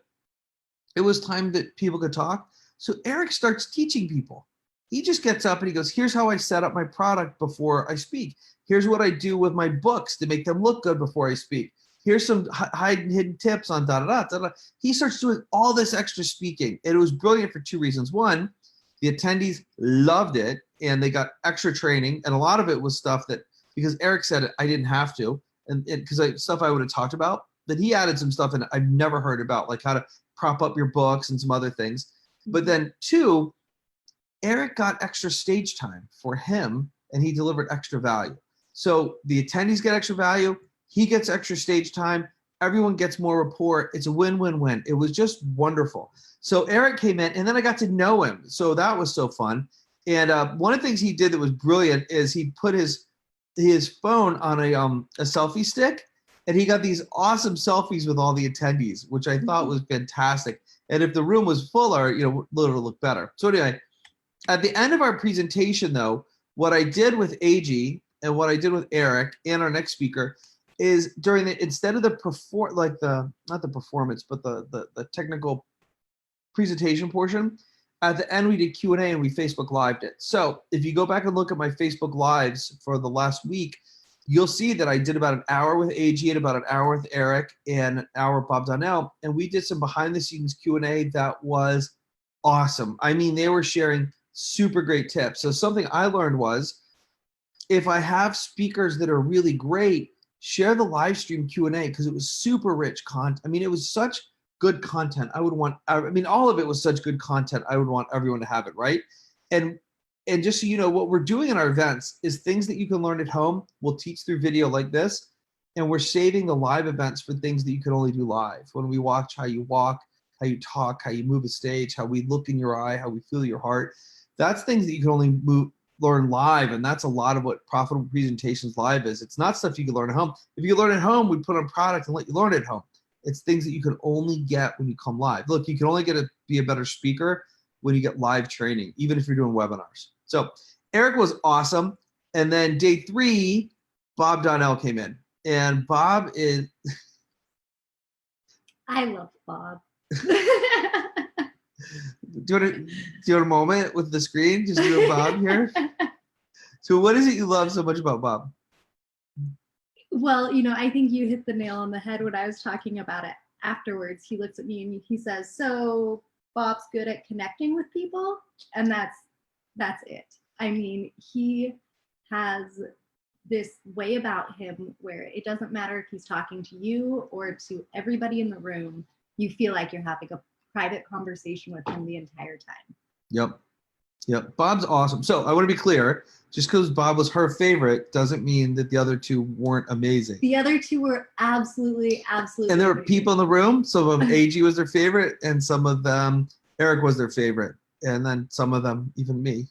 it was time that people could talk. So Eric starts teaching people. He just gets up and he goes, here's how I set up my product before I speak. Here's what I do with my books to make them look good before I speak. Here's some hidden tips on da-da-da. He starts doing all this extra speaking. And it was brilliant for 2 reasons. One, the attendees loved it, and they got extra training. And a lot of it was stuff that, because Eric said it, I didn't have to, and because stuff I would have talked about, that he added some stuff in I've never heard about, like how to prop up your books and some other things. But then 2, Eric got extra stage time for him, and he delivered extra value. So the attendees get extra value, he gets extra stage time, everyone gets more rapport. It's a win-win-win. It was just wonderful. So Eric came in, and then I got to know him. So that was so fun. And one of the things he did that was brilliant is he put his phone on a selfie stick, and he got these awesome selfies with all the attendees, which I thought was fantastic. And if the room was fuller, it would look better. So anyway, at the end of our presentation, though, what I did with AG and what I did with Eric and our next speaker is instead of the technical presentation portion, at the end we did Q&A and we Facebook Lived it. So if you go back and look at my Facebook Lives for the last week, you'll see that I did about an hour with AG and about an hour with Eric and an hour with Bob Donnell. And we did some behind the scenes Q&A that was awesome. I mean, they were sharing super great tips. So something I learned was, if I have speakers that are really great, share the live stream Q&A, because it was super rich content. I mean, it was such good content. I mean, all of it was such good content. I would want everyone to have it, right? And just so you know, what we're doing in our events is things that you can learn at home, we'll teach through video like this, and we're saving the live events for things that you can only do live. When we watch how you walk, how you talk, how you move a stage, how we look in your eye, how we feel your heart, that's things that you can only learn live, and that's a lot of what Profitable Presentations Live is. It's not stuff you can learn at home. If you can learn at home, we put on product and let you learn at home. It's things that you can only get when you come live. Look, you can only be a better speaker when you get live training, even if you're doing webinars. So Eric was awesome. And then day 3, Bob Donnell came in. And Bob is... I love Bob. Do you want a moment with the screen? Just do a Bob here. So what is it you love so much about Bob? Well, you know, I think you hit the nail on the head when I was talking about it afterwards. He looks at me and he says, so Bob's good at connecting with people, and that's it. I mean, he has this way about him where it doesn't matter if he's talking to you or to everybody in the room, you feel like you're having a private conversation with him the entire time. Yep. Bob's awesome. So I want to be clear, just because Bob was her favorite doesn't mean that the other 2 weren't amazing. The other 2 were absolutely And there were people in the room. Some of them, AG was their favorite, and some of them, Eric was their favorite. And then some of them, even me.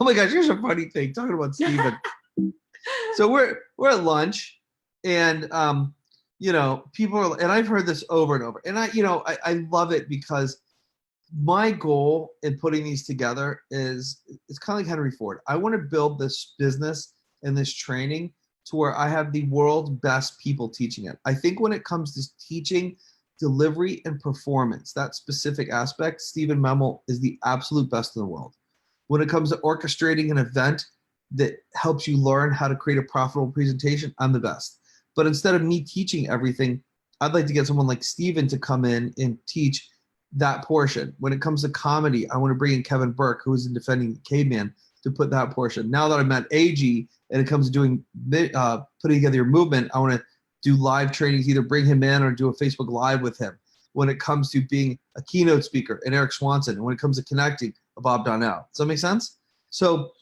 Oh my gosh, here's a funny thing, talking about Steven. So we're at lunch, and you know, people are, and I've heard this over and over, and I love it, because my goal in putting these together is, it's kind of like Henry Ford. I want to build this business and this training to where I have the world's best people teaching it. I think when it comes to teaching, delivery, and performance, that specific aspect, Stephen Memel is the absolute best in the world. When it comes to orchestrating an event that helps you learn how to create a profitable presentation, I'm the best. But instead of me teaching everything, I'd like to get someone like Steven to come in and teach that portion. When it comes to comedy, I want to bring in Kevin Burke, who is in Defending Caveman, to put that portion. Now that I met AG, and it comes to doing putting together your movement, I want to do live trainings, either bring him in or do a Facebook Live with him. When it comes to being a keynote speaker, and Eric Swanson, and when it comes to connecting, a Bob Donnell. Does that make sense? So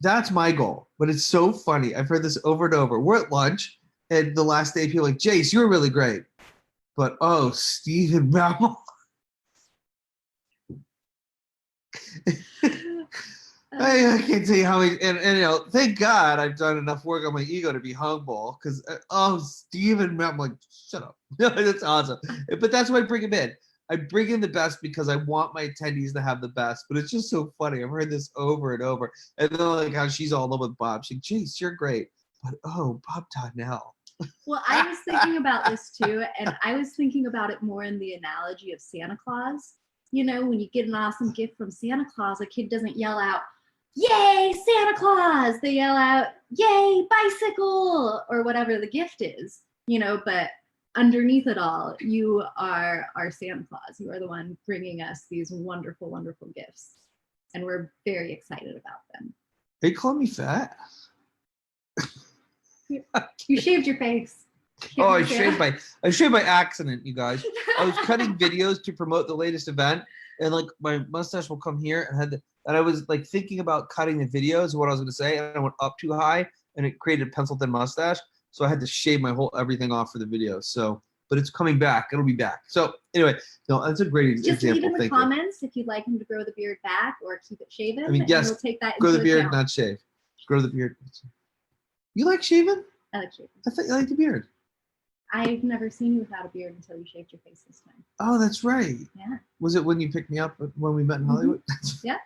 that's my goal. But it's so funny. I've heard this over and over. We're at lunch, and the last day, people are like, Jase, you were really great. But, oh, Stephen Memel. I can't tell you how many, and you know, thank God I've done enough work on my ego to be humble, because Stephen, I'm like, shut up. That's awesome. But that's why I bring him in. I bring in the best because I want my attendees to have the best. But it's just so funny. I've heard this over and over. And then like how she's all in love with Bob. She's like, Jase, you're great. But Bob Donnell. Well, I was thinking about this too, and I was thinking about it more in the analogy of Santa Claus. You know, when you get an awesome gift from Santa Claus, a kid doesn't yell out, "Yay, Santa Claus!" They yell out, "Yay, bicycle!" or whatever the gift is, you know, but underneath it all, you are our Santa Claus. You are the one bringing us these wonderful, wonderful gifts. And we're very excited about them. They call me fat. You shaved your face. I shaved by accident, you guys. I was cutting videos to promote the latest event, and like my mustache will come here, and I was like thinking about cutting the videos, what I was going to say, and I went up too high, and it created a pencil thin mustache. So I had to shave my whole everything off for the video. So, but it's coming back. It'll be back. So anyway, no, that's a great example. Just leave in the comments if you'd like him to grow the beard back or keep it shaven. I mean, yes, we'll take that grow into the beard, account. not shave. Grow the beard. You like shaving? I like shaving. I thought you liked the beard. I've never seen you without a beard until you shaved your face this time. Oh, that's right. Yeah. Was it when you picked me up when we met in Hollywood? Yeah.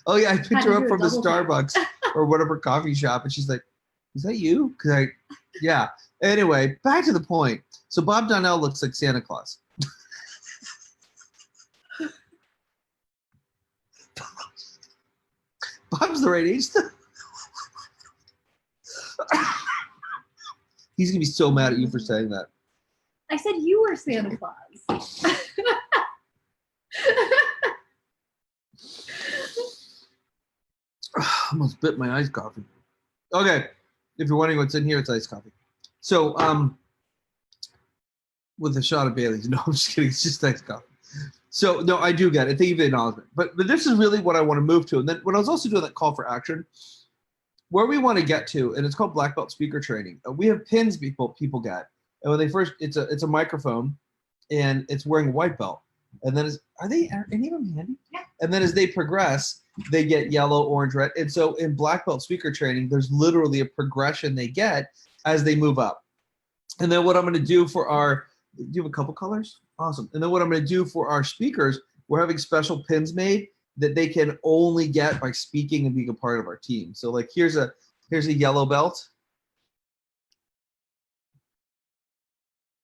Oh yeah, I picked her up from the Starbucks or whatever coffee shop, and she's like, "Is that you?" Yeah. Anyway, back to the point. So Bob Donnell looks like Santa Claus. Bob's the right age. He's gonna be so mad at you for saying that. I said you were Santa Claus. Almost bit my iced coffee. Okay, if you're wondering what's in here, it's iced coffee. So, with a shot of Bailey's. No, I'm just kidding. It's just iced coffee. So, no, I do get it. Thank you for the acknowledgement. But this is really what I want to move to. And then when I was also doing that call for action, where we want to get to, and it's called black belt speaker training. We have pins people get, and when they first, it's a microphone, and it's wearing a white belt. And then are any of them handy? Yeah. And then as they progress, they get yellow, orange, red. And so in black belt speaker training, there's literally a progression they get as they move up. And then what I'm going to do for do you have a couple colors? Awesome. And then what I'm going to do for our speakers, we're having special pins made that they can only get by speaking and being a part of our team. So like here's a yellow belt.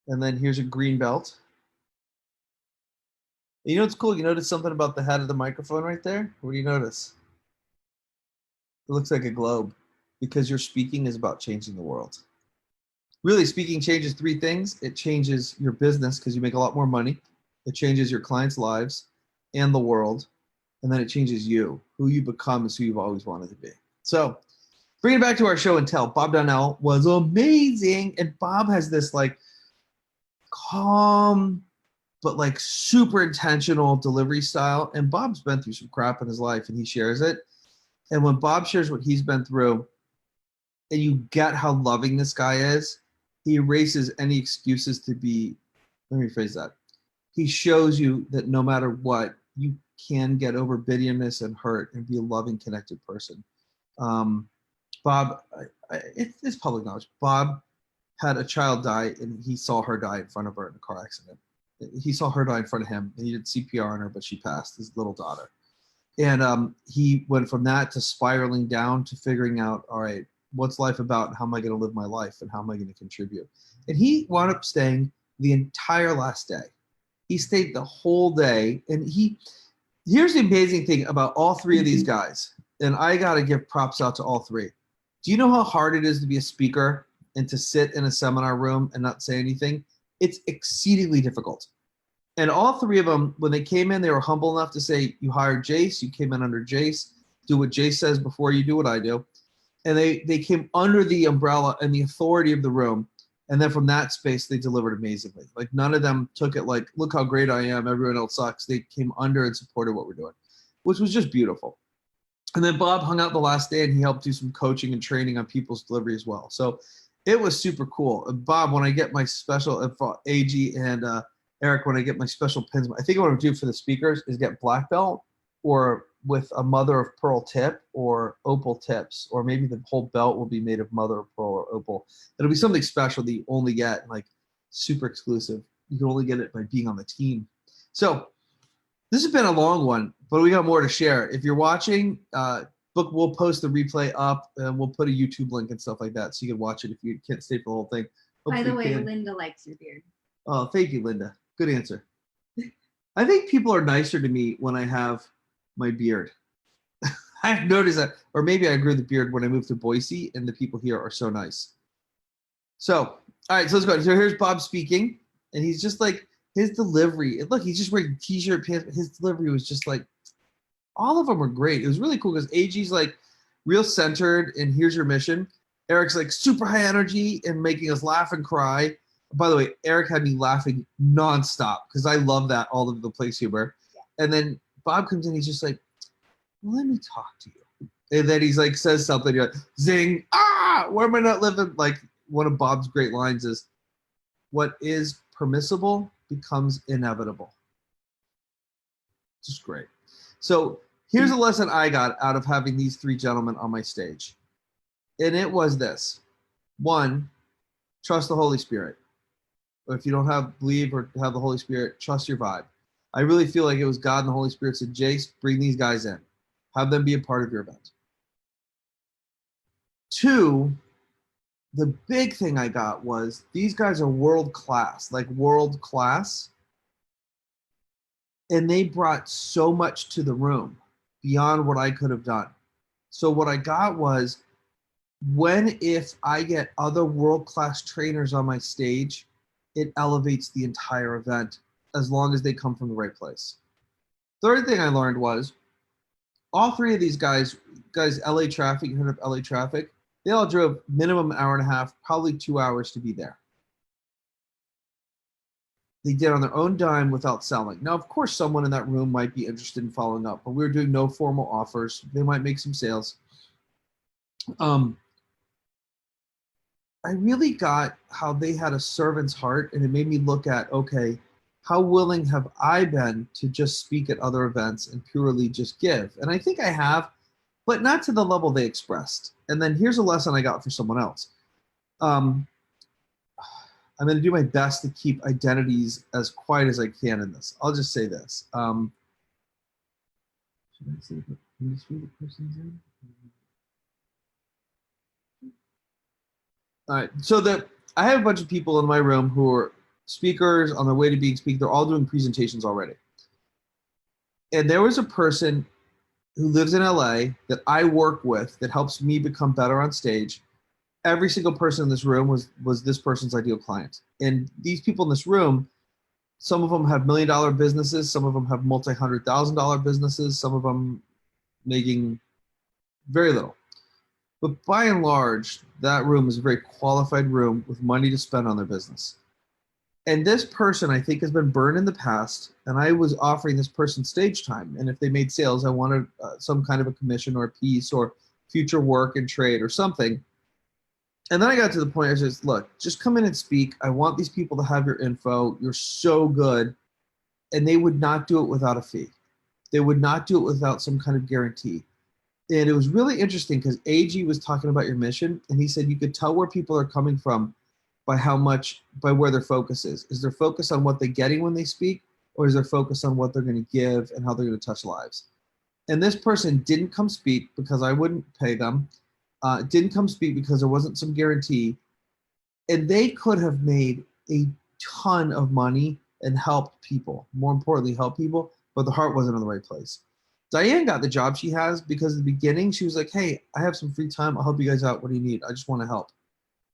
And then here's a green belt. You know what's cool? You notice something about the head of the microphone right there? What do you notice? It looks like a globe because your speaking is about changing the world. Really, speaking changes three things. It changes your business because you make a lot more money. It changes your clients' lives and the world. And then it changes you. Who you become is who you've always wanted to be. So bring it back to our show and tell. Bob Donnell was amazing. And Bob has this like calm, but like super intentional delivery style. And Bob's been through some crap in his life and he shares it. And when Bob shares what he's been through, and you get how loving this guy is, he erases any excuses to be, let me rephrase that. He shows you that no matter what, you can get over bitterness and hurt and be a loving, connected person. Bob, it's public knowledge. Bob had a child die and he saw her die in front of her in a car accident. He saw her die in front of him. And he did CPR on her, but she passed, his little daughter. And he went from that to spiraling down to figuring out, all right, what's life about and how am I going to live my life and how am I going to contribute? And he wound up staying the entire last day. He stayed the whole day. And here's the amazing thing about all three of these guys. And I got to give props out to all three. Do you know how hard it is to be a speaker and to sit in a seminar room and not say anything? It's exceedingly difficult. And all three of them, when they came in, they were humble enough to say, you hired Jase, you came in under Jase, do what Jase says before you do what I do. And they came under the umbrella and the authority of the room. And then from that space, they delivered amazingly. Like none of them took it like, look how great I am, everyone else sucks. They came under and supported what we're doing, which was just beautiful. And then Bob hung out the last day and he helped do some coaching and training on people's delivery as well. So it was super cool. Bob, when I get my special, AG and Eric, when I get my special pins, I think what I'm going to do for the speakers is get black belt or with a mother of pearl tip or opal tips, or maybe the whole belt will be made of mother of pearl or opal. It'll be something special that you only get, like super exclusive. You can only get it by being on the team. So this has been a long one, but we got more to share. If you're watching, we'll post the replay up and we'll put a YouTube link and stuff like that so you can watch it if you can't stay for the whole thing. By the way, Linda likes your beard. Oh, thank you, Linda. Good answer. I think people are nicer to me when I have my beard. I've noticed that, or maybe I grew the beard when I moved to Boise, and the people here are so nice. So, all right, so let's go. So here's Bob speaking, and he's just like, his delivery, look, he's just wearing t-shirt, pants. His delivery was just like, all of them were great. It was really cool because AG's like real centered, and here's your mission. Eric's like super high energy and making us laugh and cry. By the way, Eric had me laughing nonstop because I love that all over the place humor. Yeah. And then Bob comes in, he's just like, well, let me talk to you. And then he's like, says something, you're like, zing, where am I not living? Like one of Bob's great lines is, what is permissible becomes inevitable. Just great. So here's a lesson I got out of having these three gentlemen on my stage. And it was this. One, trust the Holy Spirit. If you don't believe or have the Holy Spirit, trust your vibe. I really feel like it was God and the Holy Spirit said, Jase, bring these guys in. Have them be a part of your event. Two, the big thing I got was these guys are world class. And they brought so much to the room beyond what I could have done. So what I got was if I get other world-class trainers on my stage, it elevates the entire event as long as they come from the right place. Third thing I learned was all three of these guys, LA Traffic, you heard of LA Traffic, they all drove minimum hour and a half, probably 2 hours to be there. They did on their own dime without selling. Now, of course, someone in that room might be interested in following up, but we were doing no formal offers. They might make some sales. I really got how they had a servant's heart, and it made me look at, okay, how willing have I been to just speak at other events and purely just give? And I think I have, but not to the level they expressed. And then here's a lesson I got for someone else. I'm going to do my best to keep identities as quiet as I can in this. I'll just say this. Should I say the industry the person's in? All right. So I have a bunch of people in my room who are speakers on their way to being speakers. They're all doing presentations already. And there was a person who lives in LA that I work with that helps me become better on stage. Every single person in this room was this person's ideal client. And these people in this room, some of them have $1 million businesses, some of them have multi-$100,000 businesses, some of them making very little. But by and large, that room is a very qualified room with money to spend on their business. And this person, I think, has been burned in the past, and I was offering this person stage time. And if they made sales, I wanted some kind of a commission or a piece or future work and trade or something. And then I got to the point, I said, look, just come in and speak. I want these people to have your info. You're so good. And they would not do it without a fee. They would not do it without some kind of guarantee. And it was really interesting because AG was talking about your mission, and he said you could tell where people are coming from by where their focus is. Is their focus on what they're getting when they speak, or is their focus on what they're going to give and how they're going to touch lives? And this person didn't come speak because I wouldn't pay them. Didn't come speak because there wasn't some guarantee. And they could have made a ton of money and helped people. More importantly, help people, but the heart wasn't in the right place. Diane got the job she has because in the beginning, she was like, hey, I have some free time. I'll help you guys out. What do you need? I just want to help.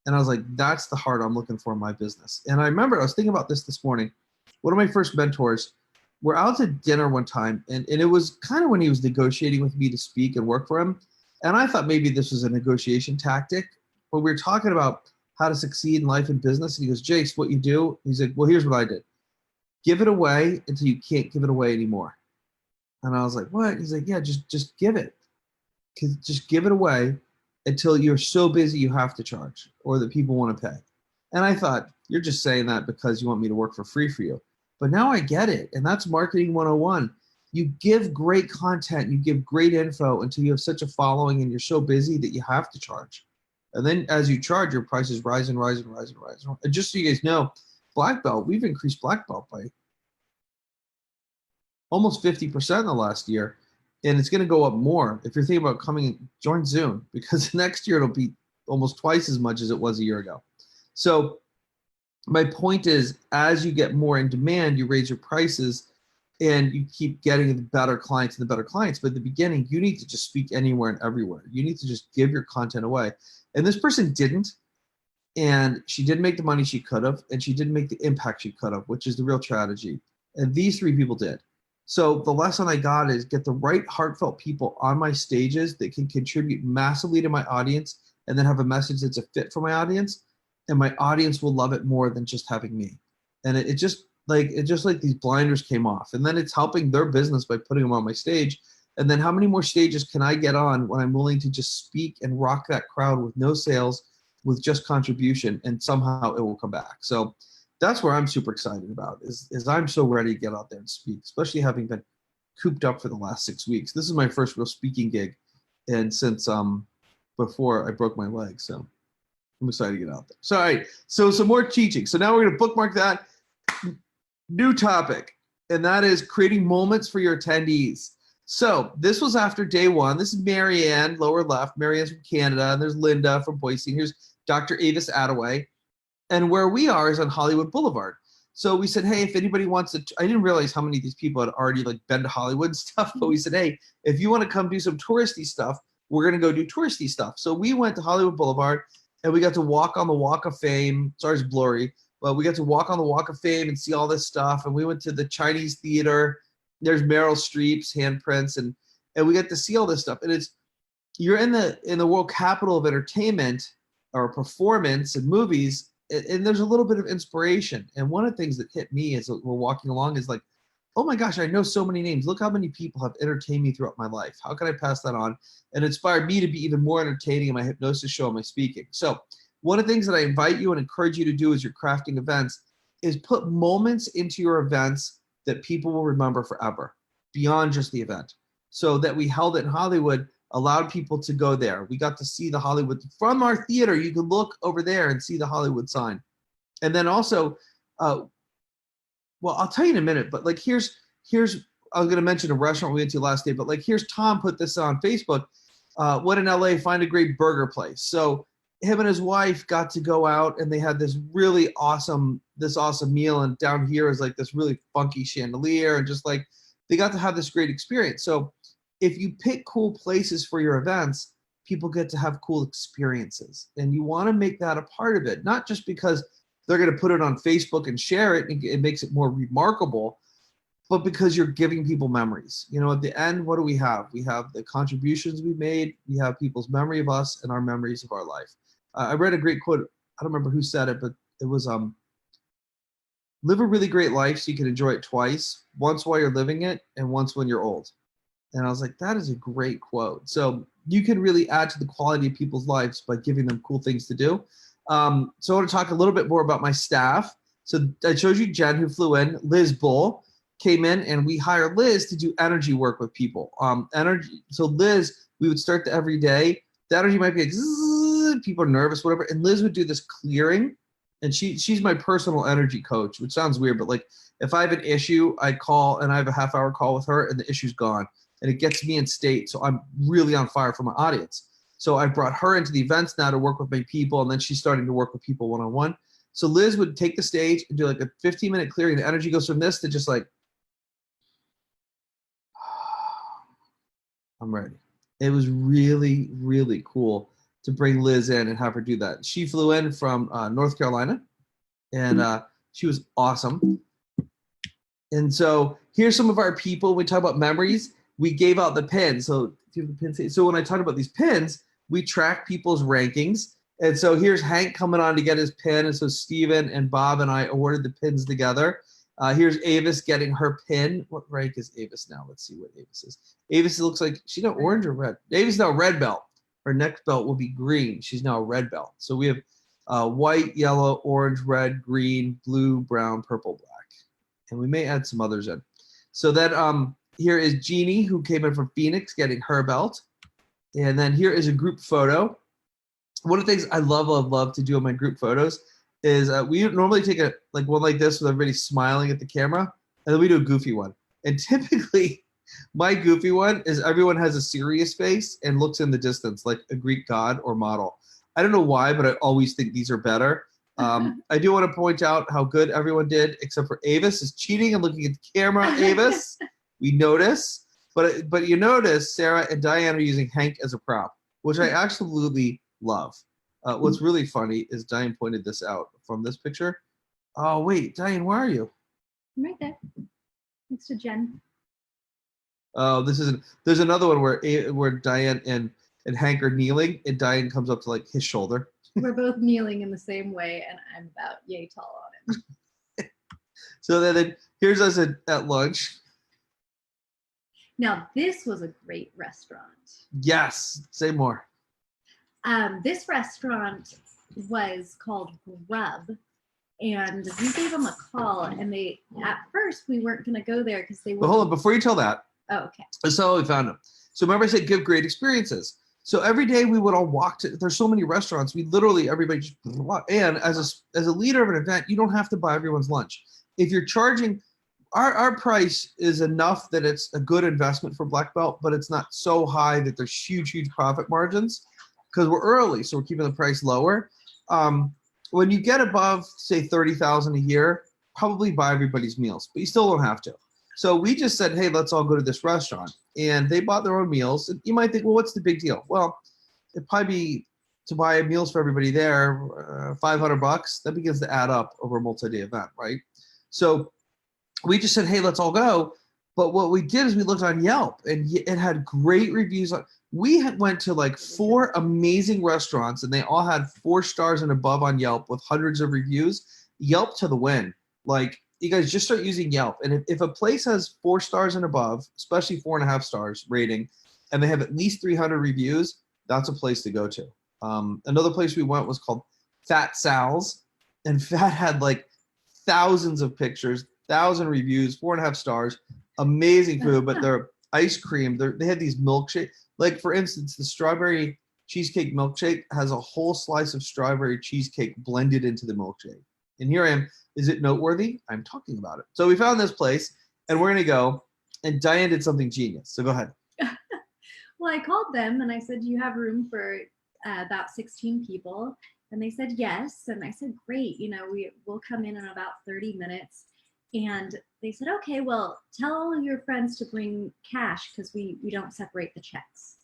And I was like, that's the heart I'm looking for in my business. And I remember I was thinking about this morning. One of my first mentors, we're out to dinner one time, and it was kind of when he was negotiating with me to speak and work for him. And I thought maybe this was a negotiation tactic, but we were talking about how to succeed in life and business. And he goes, Jase, what you do? He's like, well, here's what I did. Give it away until you can't give it away anymore. And I was like, what? He's like, yeah, just give it. Just give it away until you're so busy you have to charge or that people want to pay. And I thought, you're just saying that because you want me to work for free for you. But now I get it. And that's marketing 101. You give great content, you give great info until you have such a following and you're so busy that you have to charge. And then as you charge, your prices rise and rise and rise and rise. And just so you guys know, Black Belt, we've increased Black Belt by almost 50% in the last year. And it's going to go up more if you're thinking about coming, join Zoom, because next year it'll be almost twice as much as it was a year ago. So my point is, as you get more in demand, you raise your prices and you keep getting the better clients and the better clients. But at the beginning, you need to just speak anywhere and everywhere. You need to just give your content away. And this person didn't. And she didn't make the money she could have, and she didn't make the impact she could have, which is the real tragedy. And these three people did. So the lesson I got is get the right heartfelt people on my stages that can contribute massively to my audience and then have a message that's a fit for my audience. And my audience will love it more than just having me. And it just like these blinders came off. And then it's helping their business by putting them on my stage. And then how many more stages can I get on when I'm willing to just speak and rock that crowd with no sales, with just contribution, and somehow it will come back. So that's where I'm super excited about is I'm so ready to get out there and speak, especially having been cooped up for the last 6 weeks. This is my first real speaking gig, and since before I broke my leg. So I'm excited to get out there. So, all right, so some more teaching. So now we're going to bookmark that. New topic, and that is creating moments for your attendees. So this was after day one. This is Marianne, lower left. Marianne's from Canada, and there's Linda from Boise. Here's Dr. Avis Attaway. And where we are is on Hollywood Boulevard. So we said, hey, if anybody wants to, I didn't realize how many of these people had already like been to Hollywood and stuff, but we said, hey, if you want to come do some touristy stuff, we're going to go do touristy stuff. So we went to Hollywood Boulevard and we got to walk on the Walk of Fame. Sorry, it's blurry, but we got to walk on the Walk of Fame and see all this stuff. And we went to the Chinese theater. There's Meryl Streep's handprints, and we get to see all this stuff. And you're in the world capital of entertainment or performance and movies, and there's a little bit of inspiration. And one of the things that hit me as we're walking along is like, oh my gosh, I know so many names. Look how many people have entertained me throughout my life. How can I pass that on and inspire me to be even more entertaining in my hypnosis show and my speaking? So one of the things that I invite you and encourage you to do as you're crafting events is put moments into your events that people will remember forever, beyond just the event. So that we held it in Hollywood, allowed people to go there. We got to see the Hollywood from our theater. You could look over there and see the Hollywood sign. And then also, well, I'll tell you in a minute, but like here's I was going to mention a restaurant we went to last day, but like here's Tom put this on Facebook. What in LA, find a great burger place. So him and his wife got to go out and they had this really awesome meal, and down here is like this really funky chandelier, and just like they got to have this great experience. So if you pick cool places for your events, people get to have cool experiences, and you want to make that a part of it, not just because they're going to put it on Facebook and share it and it makes it more remarkable, but because you're giving people memories. You know, at the end, what do we have? We have the contributions we made. We have people's memory of us and our memories of our life. I read a great quote. I don't remember who said it, but it was, live a really great life so you can enjoy it twice, once while you're living it and once when you're old. And I was like, that is a great quote. So you can really add to the quality of people's lives by giving them cool things to do. So I want to talk a little bit more about my staff. So I showed you Jen, who flew in. Liz Bull came in, and we hired Liz to do energy work with people. Energy. So Liz, we would start every day. The energy might be like, zzz, people are nervous, whatever. And Liz would do this clearing. And she's my personal energy coach, which sounds weird, but like if I have an issue, I call and I have a half-hour call with her, and the issue's gone. And it gets me in state, so I'm really on fire for my audience. So I brought her into the events now to work with my people, and then she's starting to work with people one-on-one. So Liz would take the stage and do like a 15-minute clearing. The energy goes from this to just like, I'm ready. It was really, really cool to bring Liz in and have her do that. She flew in from North Carolina, and she was awesome. And so here's some of our people. We talk about memories. We gave out the pins. So do you have the pins? So when I talk about these pins, we track people's rankings. And so here's Hank coming on to get his pin. And so Steven and Bob and I awarded the pins together. Here's Avis getting her pin. What rank is Avis now? Let's see what Avis is. Avis looks like she's now orange or red. Avis is now red belt. Her next belt will be green. She's now a red belt. So we have white, yellow, orange, red, green, blue, brown, purple, black. And we may add some others in. So then here is Jeannie, who came in from Phoenix, getting her belt. And then here is a group photo. One of the things I love to do in my group photos is we normally take one like this with everybody smiling at the camera, and then we do a goofy one. And typically, my goofy one is everyone has a serious face and looks in the distance like a Greek god or model. I don't know why, but I always think these are better. I do want to point out how good everyone did, except for Avis is cheating and looking at the camera. Avis, we notice. But you notice Sarah and Diane are using Hank as a prop, which I absolutely love. What's really funny is Diane pointed this out from this picture. Oh, wait, Diane, where are you? I'm right there, next to Jen. Oh, there's another one where Diane and Hank are kneeling, and Diane comes up to like his shoulder. We're both kneeling in the same way, and I'm about yay tall on him. So then here's us at lunch. Now, this was a great restaurant. Yes, say more. This restaurant was called Grub, and we gave them a call, and at first we weren't going to go there because they were. But hold on, before you tell that. Oh, okay. That's how we found them. So remember I said give great experiences. So every day we would all walk to, there's so many restaurants, we literally, everybody just walk. And as a leader of an event, you don't have to buy everyone's lunch. If you're charging, our price is enough that it's a good investment for Black Belt, but it's not so high that there's huge profit margins because we're early, so we're keeping the price lower. When you get above, say, $30,000 a year, probably buy everybody's meals, but you still don't have to. So we just said, hey, let's all go to this restaurant. and they bought their own meals. And you might think, well, what's the big deal? Well, it'd probably be to buy meals for everybody there, $500. That begins to add up over a multi-day event, right? So we just said, hey, let's all go. But what we did is we looked on Yelp, and it had great reviews. We went to like 4 amazing restaurants, and they all had 4 stars and above on Yelp with hundreds of reviews. Yelp to the win. Like, you guys just start using Yelp. And if a place has 4 stars and above, especially 4.5 stars rating, and they have at least 300 reviews, that's a place to go to. Another place we went was called Fat Sal's, and Fat had like thousands of pictures, 1,000 reviews, 4.5 stars, amazing food. But their ice cream, they had these milkshakes. Like, for instance, the strawberry cheesecake milkshake has a whole slice of strawberry cheesecake blended into the milkshake. And here I am. Is it noteworthy? I'm talking about it. So we found this place, and we're going to go. And Diane did something genius. So go ahead. Well, I called them and I said, do you have room for about 16 people? And they said yes. And I said, great. We'll come in about 30 minutes. And they said, okay, well, tell your friends to bring cash because we don't separate the checks.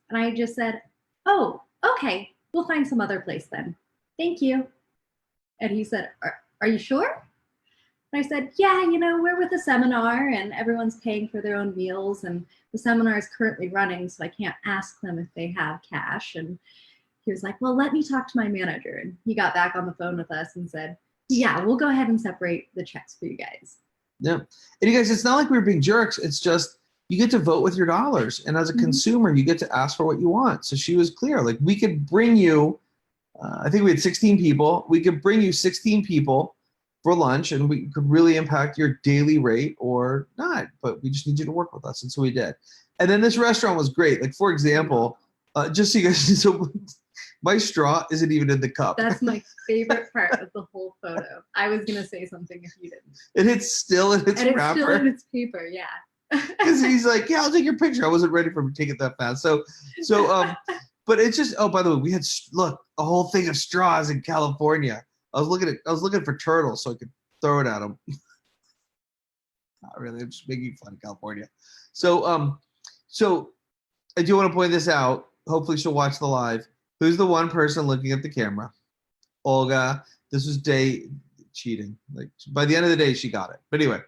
And I just said, oh, okay, we'll find some other place then. Thank you. And he said, are you sure? And I said, yeah, we're with a seminar and everyone's paying for their own meals. And the seminar is currently running, so I can't ask them if they have cash. And he was like, well, let me talk to my manager. And he got back on the phone with us and said, yeah, we'll go ahead and separate the checks for you guys. Yeah. And you guys, it's not like we were being jerks. It's just you get to vote with your dollars. And as a consumer, you get to ask for what you want. So she was clear. Like, we could bring you, I think we had 16 people. We could bring you 16 people for lunch, and we could really impact your daily rate or not. But we just need you to work with us. And so we did. And then this restaurant was great. Like, for example, just so you guys, so my straw isn't even in the cup. That's my favorite part of the whole photo. I was going to say something if you didn't. And it's still in its wrapper. And it's still in its paper, yeah. Because he's like, yeah, I'll take your picture. I wasn't ready for him to take it that fast. So, but it's just, oh, by the way, we had, look, a whole thing of straws in California. I was looking for turtles so I could throw it at them. Not really, I'm just making fun of California. So, so I do want to point this out. Hopefully she'll watch the live. Who's the one person looking at the camera? Olga. This was day cheating. Like, by the end of the day, she got it. But anyway,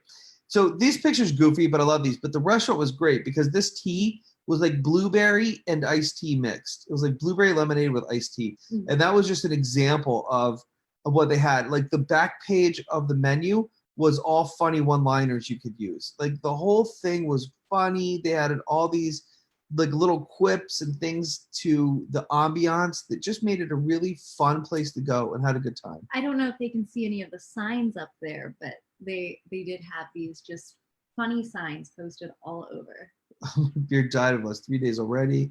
so these pictures goofy, but I love these. But the restaurant was great because this tea was like blueberry and iced tea mixed. It was like blueberry lemonade with iced tea. Mm-hmm. And that was just an example of what they had. Like, the back page of the menu was all funny one-liners you could use. Like, the whole thing was funny. They added all these like little quips and things to the ambiance that just made it a really fun place to go and had a good time. I don't know if they can see any of the signs up there, but they did have these just funny signs posted all over. Beer died of us 3 days already.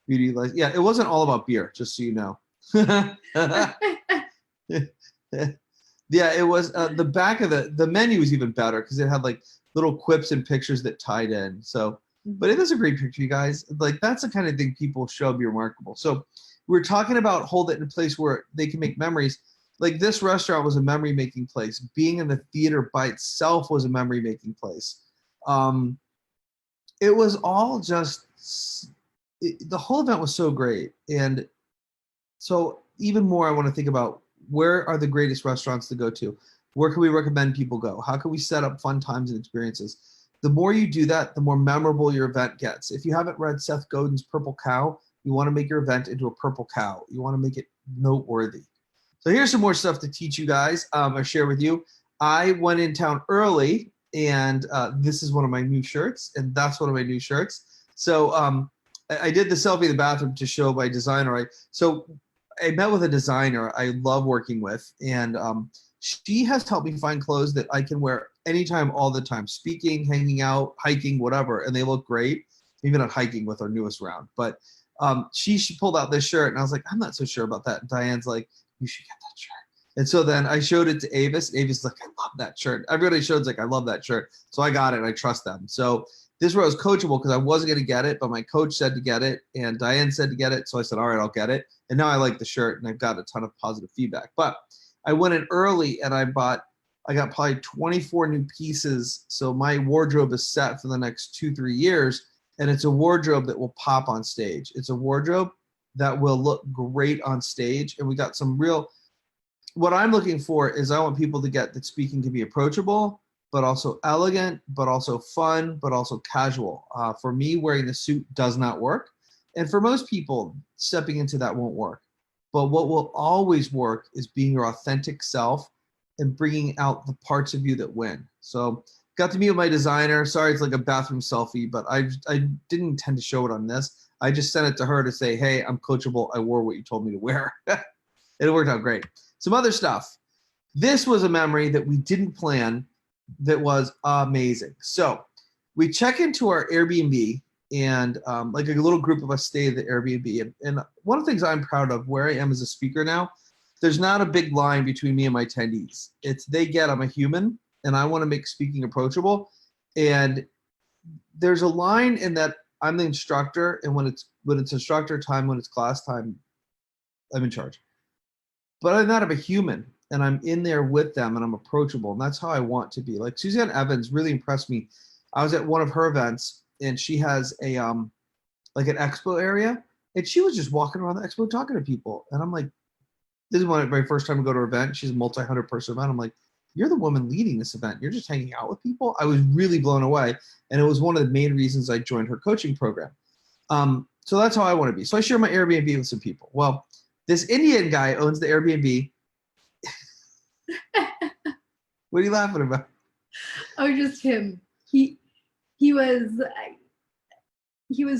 Beauty life. Yeah, it wasn't all about beer, just so you know. Yeah, it was the back of the menu was even better because it had like little quips and pictures that tied in. So, but it is a great picture, you guys. Like, that's the kind of thing people show be remarkable. So we're talking about hold it in a place where they can make memories. Like, this restaurant was a memory making place. Being in the theater by itself was a memory making place. It was all just the whole event was so great. And so even more, I want to think about where are the greatest restaurants to go to? Where can we recommend people go? How can we set up fun times and experiences? The more you do that, the more memorable your event gets. If you haven't read Seth Godin's Purple Cow, you want to make your event into a purple cow. You want to make it noteworthy. So here's some more stuff to teach you guys or share with you. I went in town early, and this is one of my new shirts, and that's one of my new shirts. So I did the selfie in the bathroom to show my designer. So I met with a designer I love working with, and she has helped me find clothes that I can wear anytime, all the time, speaking, hanging out, hiking, whatever, and they look great, even at hiking with our newest round. But she pulled out this shirt, and I was like, I'm not so sure about that. And Diane's like, you should get that shirt. And so then I showed it to Avis. Avis like, I love that shirt. Everybody show's like, I love that shirt. So I got it, and I trust them. So this is where I was coachable because I wasn't going to get it, but my coach said to get it, and Diane said to get it. So I said, all right, I'll get it. And now I like the shirt, and I've got a ton of positive feedback. But I went in early, and I got probably 24 new pieces. So my wardrobe is set for the next 2-3 years. and it's a wardrobe that will pop on stage. It's a wardrobe that will look great on stage. And we got some real, what I'm looking for is I want people to get that speaking can be approachable, but also elegant, but also fun, but also casual. For me, wearing the suit does not work. And for most people, stepping into that won't work. But what will always work is being your authentic self and bringing out the parts of you that win. So got to meet with my designer. Sorry, it's like a bathroom selfie, but I didn't intend to show it on this. I just sent it to her to say, hey, I'm coachable. I wore what you told me to wear. It worked out great. Some other stuff. This was a memory that we didn't plan that was amazing. So we check into our Airbnb, and like a little group of us stay at the Airbnb. And one of the things I'm proud of where I am as a speaker now, there's not a big line between me and my attendees. It's they get I'm a human and I want to make speaking approachable. And there's a line in that I'm the instructor, and when it's instructor time, when it's class time, I'm in charge. But I'm not a human, and I'm in there with them, and I'm approachable, and that's how I want to be. Like Suzanne Evans really impressed me. I was at one of her events, and she has a like an expo area, and she was just walking around the expo talking to people, and I'm like, this is my first time to go to an event. She's a multi-100 person event. I'm like, you're the woman leading this event. You're just hanging out with people. I was really blown away, and it was one of the main reasons I joined her coaching program. So that's how I want to be. So I share my Airbnb with some people. Well, this Indian guy owns the Airbnb. What are you laughing about? Oh, just him. He was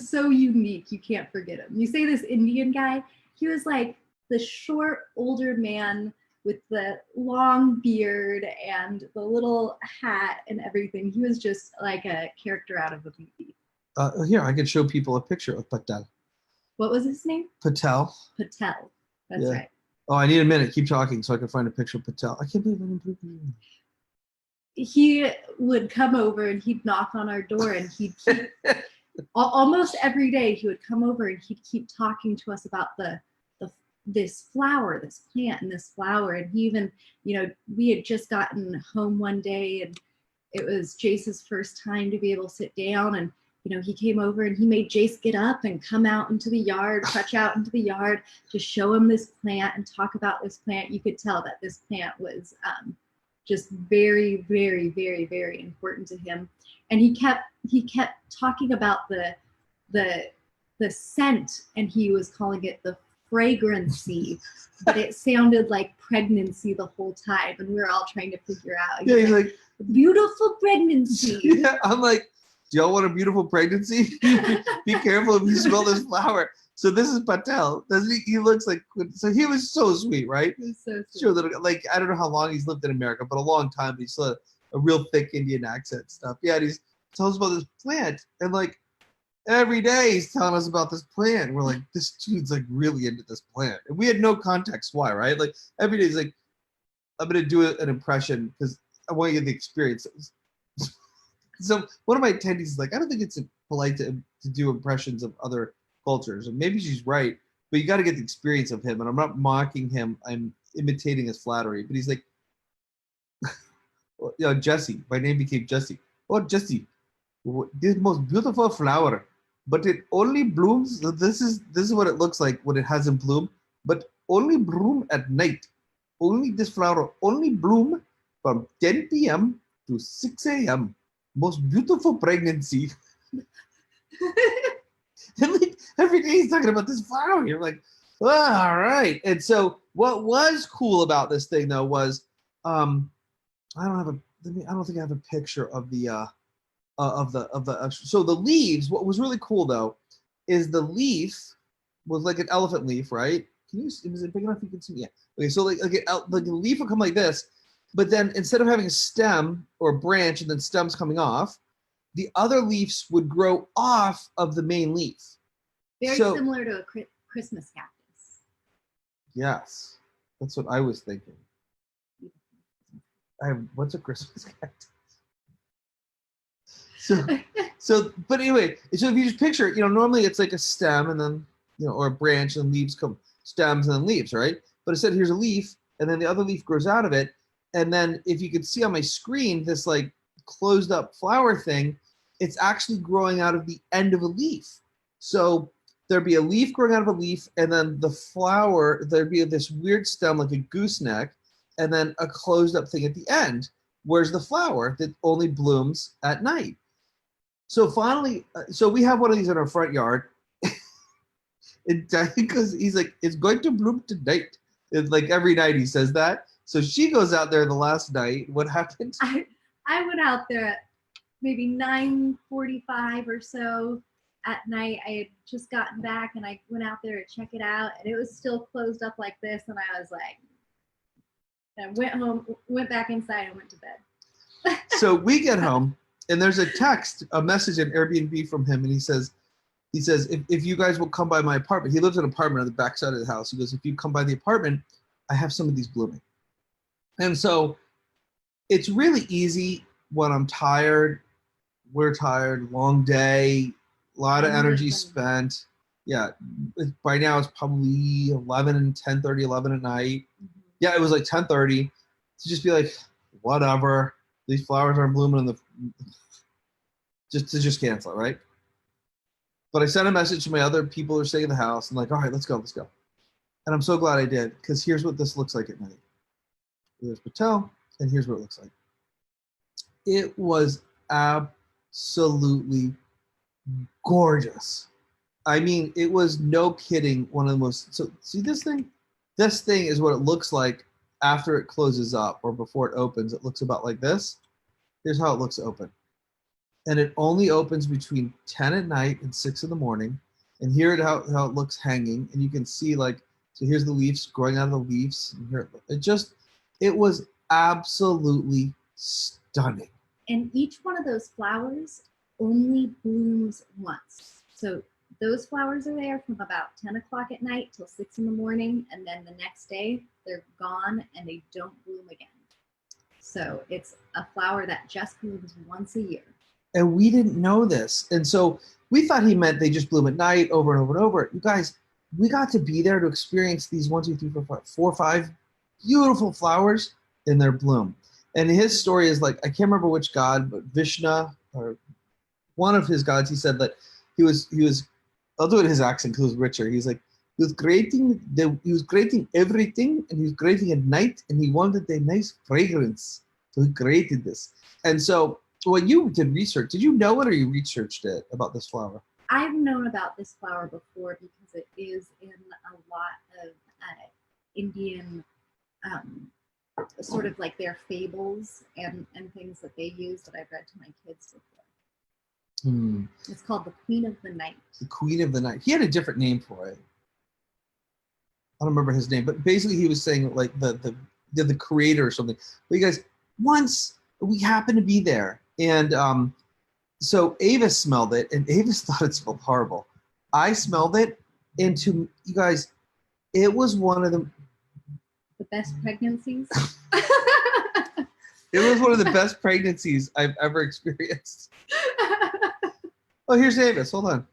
so unique. You can't forget him. You say this Indian guy, he was like the short older man with the long beard and the little hat and everything. He was just like a character out of a movie. Here, I could show people a picture of Patel. What was his name? Patel. Patel. That's right. Oh, I need a minute. Keep talking so I can find a picture of Patel. I can't believe I didn't put it. He would come over and he'd knock on our door, and he'd keep, almost every day he would come over and he'd keep talking to us about this flower, this plant, and this flower. And he even, we had just gotten home one day, and it was Jase's first time to be able to sit down, and he came over and he made Jase get up and come out into the yard, trudge out into the yard to show him this plant and talk about this plant. You could tell that this plant was just very, very, very, very important to him. And he kept talking about the scent, and he was calling it the fragrancy, but it sounded like pregnancy the whole time, and we were all trying to figure out. Yeah, he's like beautiful pregnancy. Yeah, I'm like, do y'all want a beautiful pregnancy? Be careful if you smell this flower. So this is Patel. Doesn't he? He looks like, so he was so sweet, right? He was so sweet. Sure, that like I don't know how long he's lived in America, but a long time. He still had a real thick Indian accent stuff. Yeah, and he's tells us about this plant, and like every day he's telling us about this plant. And we're like, this dude's like really into this plant, and we had no context why, right? Like every day he's like, I'm gonna do an impression because I want you to get the experience. So one of my attendees is like, I don't think it's polite to do impressions of other cultures, and maybe she's right, but you got to get the experience of him. And I'm not mocking him; I'm imitating his flattery. But he's like, well, Jesse. My name became Jesse. Oh, Jesse, this most beautiful flower, but it only blooms. So this is what it looks like when it hasn't bloomed, but only bloom at night. Only this flower only bloom from 10 p.m. to 6 a.m. Most beautiful pregnancy. And like every day he's talking about this flower. You're like, oh, all right. And so what was cool about this thing though was, I don't think I have a picture of the so the leaves. What was really cool though is the leaf was like an elephant leaf, right? Is it big enough you can see? Yeah. Okay, so like the leaf will come like this. But then instead of having a stem or a branch and then stems coming off, the other leaves would grow off of the main leaf. Very similar to a Christmas cactus. Yes, that's what I was thinking. What's a Christmas cactus? But anyway, so if you just picture, normally it's like a stem and then, or a branch and leaves come, stems and then leaves, right? But instead here's a leaf and then the other leaf grows out of it. And then if you could see on my screen, this like closed up flower thing, it's actually growing out of the end of a leaf. So there'd be a leaf growing out of a leaf, and then the flower, there'd be this weird stem like a gooseneck, and then a closed up thing at the end. Where's the flower that only blooms at night? So finally, so we have one of these in our front yard. And because he's like, it's going to bloom tonight. It's like every night he says that. So she goes out there the last night. What happened? I went out there at maybe 9:45 or so at night. I had just gotten back and I went out there to check it out, and it was still closed up like this. And I was like, I went home, went back inside, and went to bed. So we get home, and there's a message in Airbnb from him, and he says, if you guys will come by my apartment. He lives in an apartment on the back side of the house. He goes, if you come by the apartment, I have some of these blooming. And so it's really easy when I'm tired. We're tired, long day, a lot of energy spent. Yeah, by now it's probably 11 and 10:30, 11 at night. Yeah, it was like 10:30 to just be like, whatever. These flowers aren't blooming in the just cancel it, right? But I sent a message to my other people who are staying in the house and like, all right, let's go. And I'm so glad I did, because here's what this looks like at night. There's Patel, and here's what it looks like. It was absolutely gorgeous. I mean, it was no kidding one of the most. So see this thing? This thing is what it looks like after it closes up or before it opens. It looks about like this. Here's how it looks open. And it only opens between 10 at night and 6 in the morning. And here how it looks hanging. And you can see like, so here's the leaves growing out of the leaves. And here it was absolutely stunning. And each one of those flowers only blooms once. So those flowers are there from about 10 o'clock at night till 6 in the morning. And then the next day they're gone and they don't bloom again. So it's a flower that just blooms once a year. And we didn't know this. And so we thought he meant they just bloom at night over and over and over. You guys, we got to be there to experience these 1, 2, 3, 4, 5 beautiful flowers in their bloom. And his story is like, I can't remember which god, but Vishnu, or one of his gods, he said that he was, I'll do it in his accent because it was richer. He's like, he was creating everything, and he was creating at night, and he wanted a nice fragrance. So he created this. And so, well, you did research. Did you know it, or you researched it about this flower? I've known about this flower before because it is in a lot of Indian, sort of like their fables and things that they use that I've read to my kids before. It's called the Queen of the Night. The Queen of the Night. He had a different name for it. I don't remember his name, but basically he was saying like the creator or something. But you guys, once we happened to be there, and so Avis smelled it, and Avis thought it smelled horrible. I smelled it, and to you guys, it was one of the best pregnancies. It was one of the best pregnancies I've ever experienced. Oh, here's Avis. Hold on.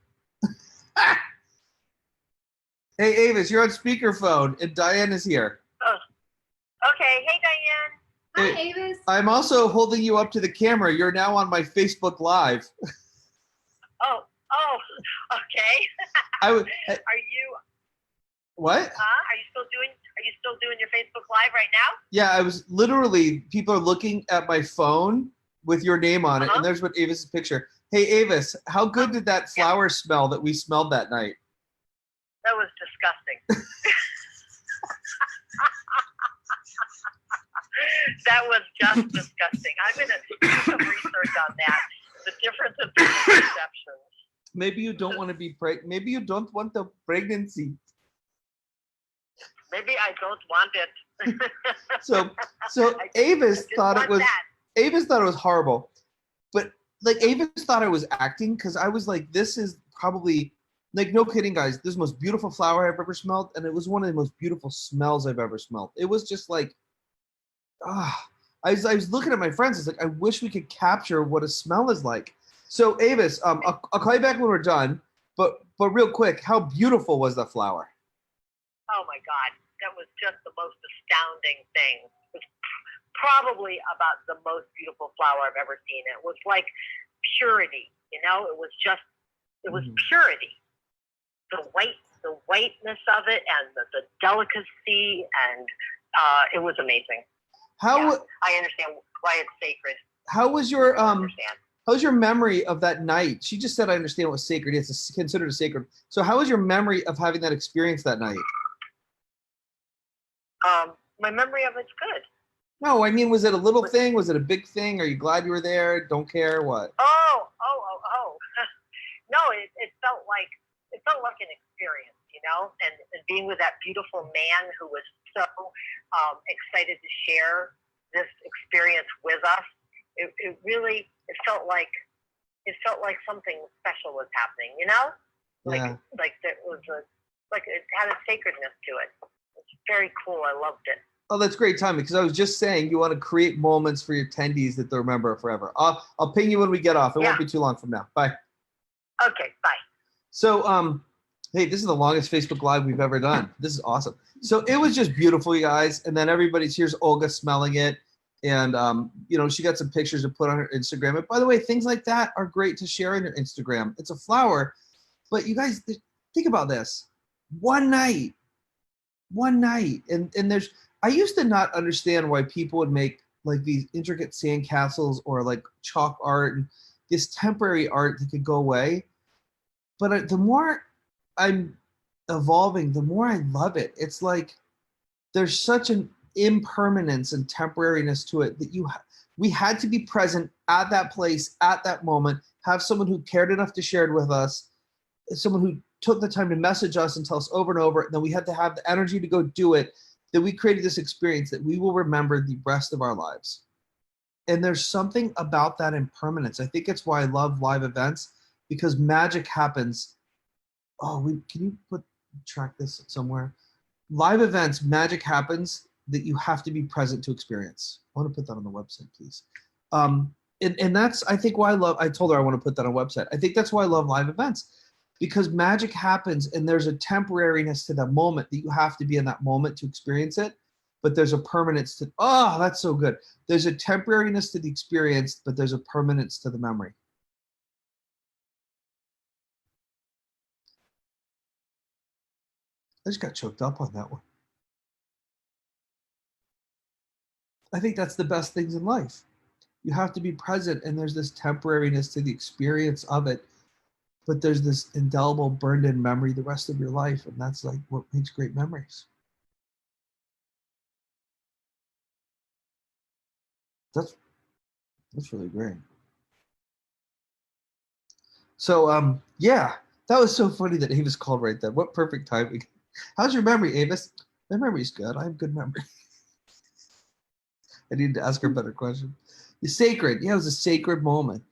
Hey, Avis, you're on speakerphone, and Diane is here. Oh, okay. Hey, Diane. Hi, Avis. I'm also holding you up to the camera. You're now on my Facebook Live. Oh, okay. Are you? What? Are you still doing your Facebook Live right now? Yeah, I was literally. People are looking at my phone with your name on it, and there's what Avis's picture. Hey, Avis, how good did that flower smell that we smelled that night? That was disgusting. That was just disgusting. I'm going to do some research on that. The difference of perceptions. Maybe you don't want to be pregnant. Maybe you don't want the pregnancy. Maybe I don't want it. So Avis thought it was. Avis thought it was horrible, but like Avis thought I was acting, because I was like, this is probably, like, no kidding, guys, this is the most beautiful flower I've ever smelled, and it was one of the most beautiful smells I've ever smelled. It was just like, I was looking at my friends. It's like, I wish we could capture what a smell is like. So Avis, I'll call you back when we're done. But real quick, how beautiful was the flower? Oh my God, that was just the most astounding thing. It was probably about the most beautiful flower I've ever seen. It was like purity, you know. It was purity. The whiteness of it, and the delicacy, and it was amazing. I understand why it's sacred. How was your memory of that night? She just said, I understand what sacred is. It's considered a sacred. So how was your memory of having that experience that night? My memory of it's good. No, I mean, was it a little thing? Was it a big thing? Are you glad you were there? Don't care? What? Oh. No, it felt like an experience, you know, and being with that beautiful man who was so excited to share this experience with us. It felt like something special was happening, you know, like there was it had a sacredness to it. It's very cool. I loved it. Oh, that's great timing, because I was just saying you want to create moments for your attendees that they'll remember forever. I'll ping you when we get off. It won't be too long from now. Bye. Okay, bye. So, hey, this is the longest Facebook Live we've ever done. This is awesome. So it was just beautiful, you guys. And then here's Olga smelling it. And, she got some pictures to put on her Instagram. And by the way, things like that are great to share on your Instagram. It's a flower. But you guys, think about this. One night. And I used to not understand why people would make like these intricate sandcastles or like chalk art and this temporary art that could go away. But the more I'm evolving, the more I love it. It's like there's such an impermanence and temporariness to it that we had to be present at that place, at that moment, have someone who cared enough to share it with us, someone who took the time to message us and tell us over and over, and then we had to have the energy to go do it, that we created this experience that we will remember the rest of our lives. And there's something about that impermanence. I think it's why I love live events, because magic happens. Can you track this somewhere? Live events, magic happens that you have to be present to experience. I want to put that on the website, please. And that's, I think, why I told her I want to put that on a website. I think that's why I love live events, because magic happens and there's a temporariness to that moment that you have to be in that moment to experience it. But there's a permanence to, that's so good. There's a temporariness to the experience, but there's a permanence to the memory. I just got choked up on that one. I think that's the best things in life. You have to be present, and there's this temporariness to the experience of it, but there's this indelible, burned-in memory the rest of your life, and that's like what makes great memories. That's really great. So that was so funny that Avis called right then. What perfect timing. How's your memory, Avis? My memory's good. I have good memory. I need to ask her a better question. The sacred. Yeah, it was a sacred moment.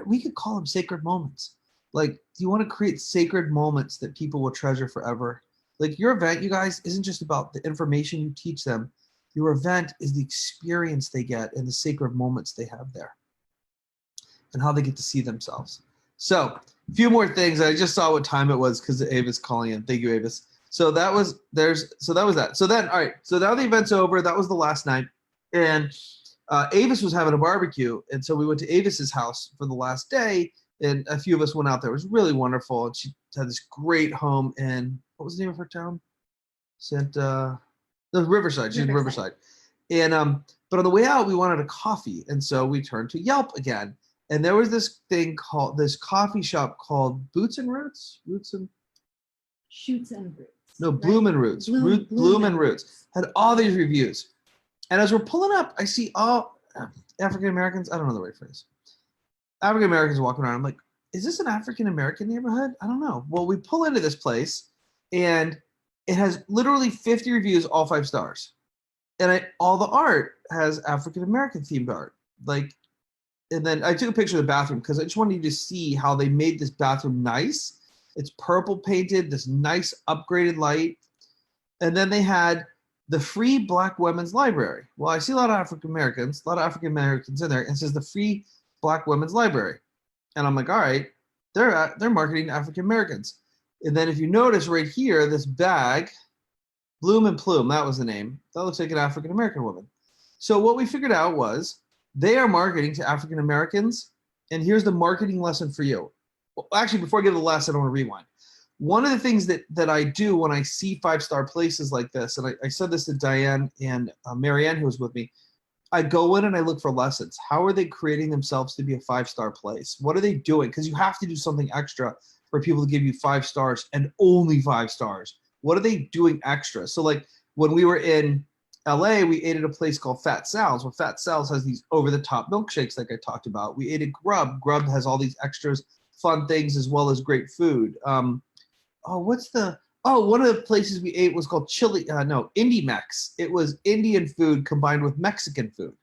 We could call them sacred moments. Like, you want to create sacred moments that people will treasure forever. Like, your event, you guys, isn't just about the information you teach them. Your event is the experience they get and the sacred moments they have there and how they get to see themselves. So, a few more things. I just saw what time it was because Avis calling in. Thank you, Avis. So that was that. So then, all right. So now the event's over. That was the last night. And Avis was having a barbecue. And so we went to Avis's house for the last day. And a few of us went out there. It was really wonderful. And she had this great home in, what was the name of her town? Riverside. She's in Riverside. And but on the way out, we wanted a coffee. And so we turned to Yelp again. And there was this coffee shop called Boots and Roots? Shoots and Roots. No, Bloom and Roots. Bloom and Roots. Had all these reviews. And as we're pulling up, I see all African Americans. I don't know the right phrase. African Americans walking around. I'm like, is this an African American neighborhood? I don't know. Well, we pull into this place, and it has literally 50 reviews, all 5 stars. And all the art has African American themed art. And then I took a picture of the bathroom because I just wanted you to see how they made this bathroom nice. It's purple painted, this nice upgraded light. And then they had the free Black Women's Library. Well, I see a lot of African Americans in there, and it says the free Black Women's Library. And I'm like, all right, they're marketing to African Americans. And then if you notice right here, this bag, Bloom and Plume, that was the name. That looks like an African American woman. So what we figured out was they are marketing to African Americans, and here's the marketing lesson for you. Well, actually, before I give the lesson, I want to rewind. One of the things that I do when I see 5-star places like this, and I said this to Diane and Marianne, who was with me, I go in and I look for lessons. How are they creating themselves to be a 5-star place? What are they doing? Because you have to do something extra for people to give you 5 stars and only 5 stars. What are they doing extra? So like when we were in LA, we ate at a place called Fat Sal's. Well, Fat Sal's has these over-the-top milkshakes like I talked about. We ate at Grub. Grub has all these extras, fun things, as well as great food. One of the places we ate was called Indie Mex. It was Indian food combined with Mexican food.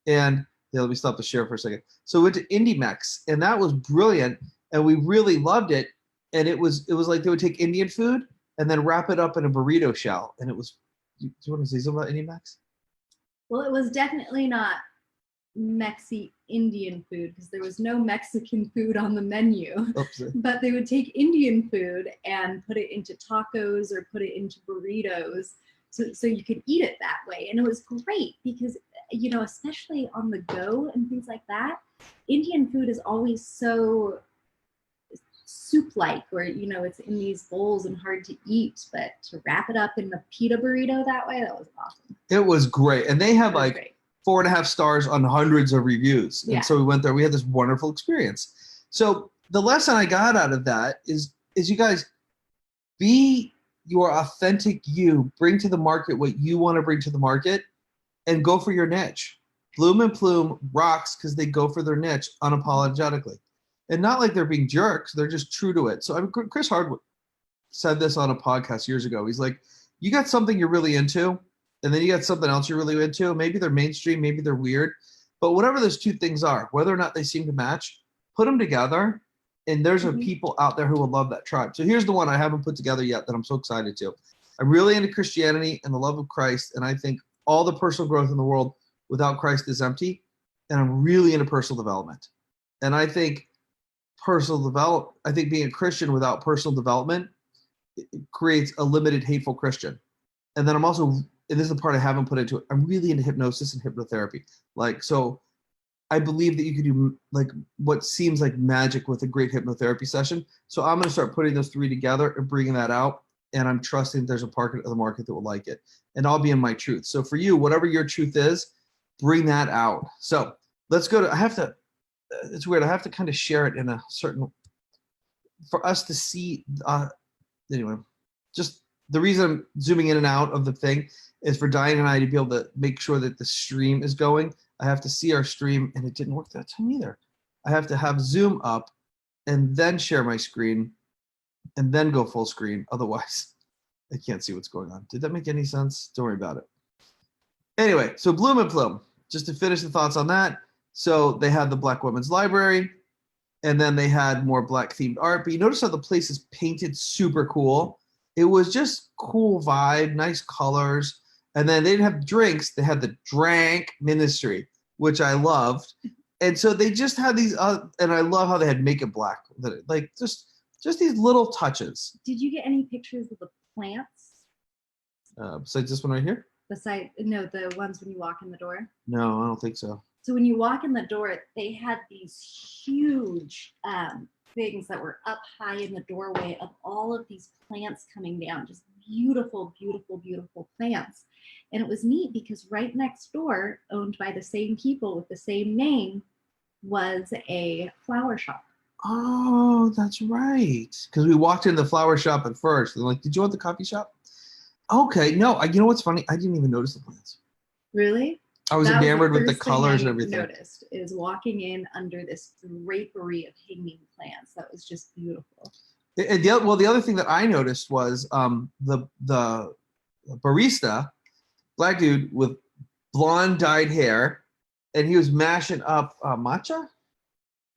And let me stop the share for a second. So we went to Indie Mex, and that was brilliant, and we really loved it. And it was like they would take Indian food and then wrap it up in a burrito shell. And it was, do you want to say something about Indie Mex? Well, it was definitely not Indian food because there was no Mexican food on the menu. Oops. But they would take Indian food and put it into tacos or put it into burritos so you could eat it that way. And it was great because, especially on the go and things like that, Indian food is always so soup-like, or it's in these bowls and hard to eat, but to wrap it up in the pita burrito that way, that was awesome. It was great. And they have like great. 4.5 stars on hundreds of reviews. Yeah. And so we went there, we had this wonderful experience. So the lesson I got out of that is you guys, be your authentic you, bring to the market what you want to bring to the market, and go for your niche. Bloom and Plume rocks because they go for their niche unapologetically. And not like they're being jerks, they're just true to it. So Chris Hardwick said this on a podcast years ago. He's like, you got something you're really into, and then you got something else you're really into. Maybe they're mainstream, maybe they're weird, but whatever those two things are, whether or not they seem to match, put them together, and there's people out there who will love that tribe. So here's the one I haven't put together yet that I'm so excited to. I'm really into Christianity and the love of Christ, and I think all the personal growth in the world without Christ is empty, and I'm really into personal development. And I think being a Christian without personal development, it creates a limited, hateful Christian. And then I'm also, and this is the part I haven't put into it, I'm really into hypnosis and hypnotherapy. So I believe that you could do like what seems like magic with a great hypnotherapy session. So I'm going to start putting those 3 together and bringing that out. And I'm trusting there's a part of the market that will like it. And I'll be in my truth. So for you, whatever your truth is, bring that out. So let's go to, it's weird. I have to kind of share it in a certain, for us to see, anyway, just the reason I'm zooming in and out of the thing is for Diane and I to be able to make sure that the stream is going. I have to see our stream, and it didn't work that time either. I have to have Zoom up and then share my screen and then go full screen. Otherwise, I can't see what's going on. Did that make any sense? Don't worry about it. Anyway, so Bloom and Plume, just to finish the thoughts on that. So they had the Black Women's Library, and then they had more Black themed art. But you notice how the place is painted super cool. It was just cool vibe, nice colors. And then they didn't have drinks. They had the drank ministry, which I loved. And so they just had these, and I love how they had Make It Black. Like just these little touches. Did you get any pictures of the plants? Besides this one right here? No, the ones when you walk in the door. No, I don't think so. So when you walk in the door, they had these huge things that were up high in the doorway of all of these plants coming down, just beautiful, beautiful, beautiful plants. And it was neat because right next door, owned by the same people with the same name, was a flower shop. Oh, that's right. Because we walked in the flower shop at first. They're like, did you want the coffee shop? Okay, no, you know what's funny? I didn't even notice the plants. Really? I was enamored with the colors and everything. Noticed is walking in under this drapery of hanging plants. That was just beautiful. And the other thing that I noticed was the barista, Black dude with blonde dyed hair, and he was mashing up matcha.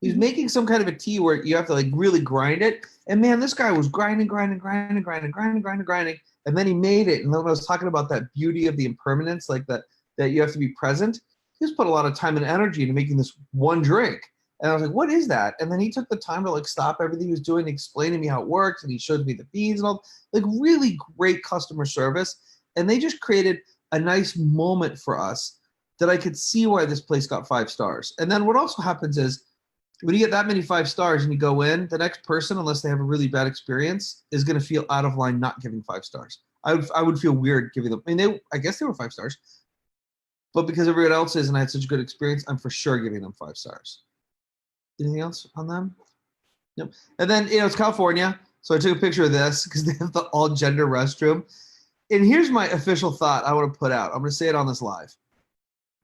He was making some kind of a tea where you have to like really grind it. And man, this guy was grinding. And then he made it. And then when I was talking about that beauty of the impermanence, like that you have to be present, he just put a lot of time and energy into making this one drink. And I was like, what is that? And then he took the time to like stop everything he was doing, explain to me how it works, and he showed me the beans and all, like really great customer service. And they just created a nice moment for us that I could see why this place got 5 stars. And then what also happens is when you get that many 5 stars and you go in, the next person, unless they have a really bad experience, is going to feel out of line not giving 5 stars. I would feel weird giving them. I mean, I guess they were 5 stars, but because everyone else is and I had such a good experience, I'm for sure giving them 5 stars. Anything else on them? Nope. And then, it's California, so I took a picture of this because they have the all-gender restroom. And here's my official thought I want to put out. I'm going to say it on this live.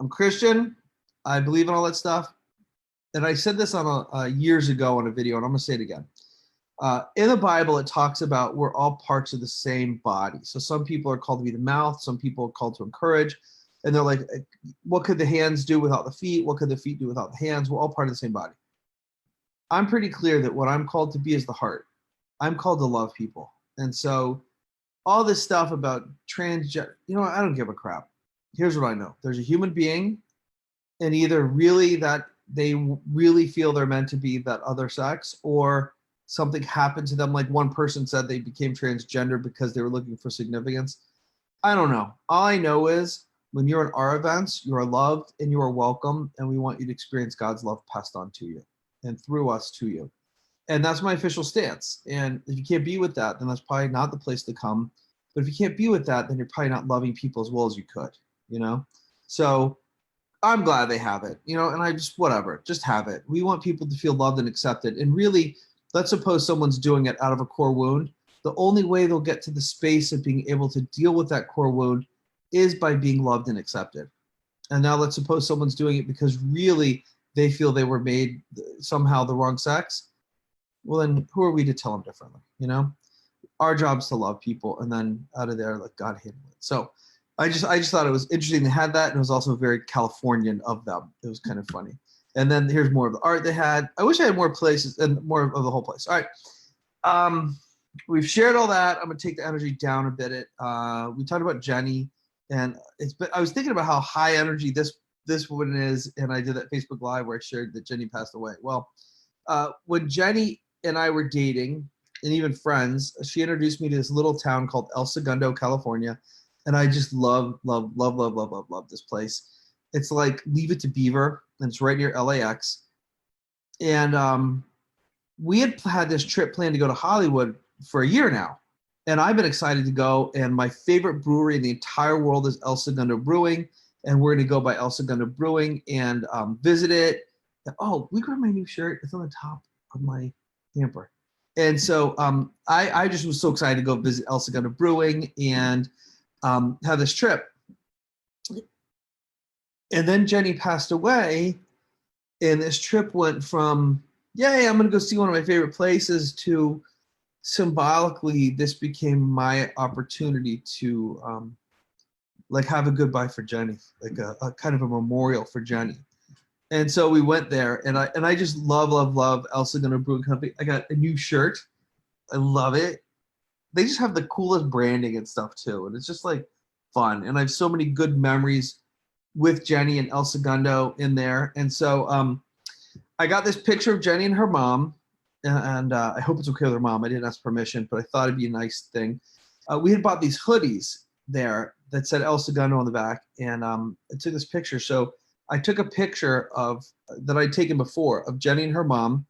I'm Christian. I believe in all that stuff. And I said this on years ago on a video, and I'm going to say it again. In the Bible, it talks about we're all parts of the same body. So some people are called to be the mouth. Some people are called to encourage. And they're like, what could the hands do without the feet? What could the feet do without the hands? We're all part of the same body. I'm pretty clear that what I'm called to be is the heart. I'm called to love people. And so all this stuff about transgender, I don't give a crap. Here's what I know. There's a human being, and either really that they really feel they're meant to be that other sex, or something happened to them. Like one person said they became transgender because they were looking for significance. I don't know. All I know is when you're in our events, you are loved and you are welcome, and we want you to experience God's love passed on to you and through us to you. And that's my official stance. And if you can't be with that, then that's probably not the place to come. But if you can't be with that, then you're probably not loving people as well as you could, So I'm glad they have it, and I just, whatever, just have it. We want people to feel loved and accepted. And really, let's suppose someone's doing it out of a core wound. The only way they'll get to the space of being able to deal with that core wound is by being loved and accepted. And now let's suppose someone's doing it because really they feel they were made somehow the wrong sex. Well, then who are we to tell them differently? Our job is to love people, and then out of there, let God handle it. So I just thought it was interesting they had that, and it was also very Californian of them. It was kind of funny. And then here's more of the art they had. I wish I had more places and more of the whole place. All right. We've shared all that. I'm going to take the energy down a bit. We talked about Jenny, and I was thinking about how high energy this woman is, and I did that Facebook Live where I shared that Jenny passed away. Well, when Jenny and I were dating, and even friends, she introduced me to this little town called El Segundo, California, and I just love this place. It's like Leave It to Beaver, and it's right near LAX. And we had this trip planned to go to Hollywood for a year now, and I've been excited to go. And my favorite brewery in the entire world is El Segundo Brewing, and we're going to go by El Segundo Brewing and visit it. Oh, we grabbed my new shirt. It's on the top of my hamper. And so I just was so excited to go visit El Segundo Brewing and have this trip. And then Jenny passed away, and this trip went from, yay, I'm going to go see one of my favorite places, to symbolically this became my opportunity to have a goodbye for Jenny, like a kind of a memorial for Jenny. And so we went there, and I just love El Segundo Brewing Company. I got a new shirt. I love it. They just have the coolest branding and stuff too, and it's just like fun. And I have so many good memories with Jenny and El Segundo in there. And so I got this picture of Jenny and her mom, and I hope it's okay with her mom. I didn't ask permission, but I thought it'd be a nice thing. We had bought these hoodies there that said El Segundo on the back, and I took this picture. So I took a picture that I'd taken before of Jenny and her mom.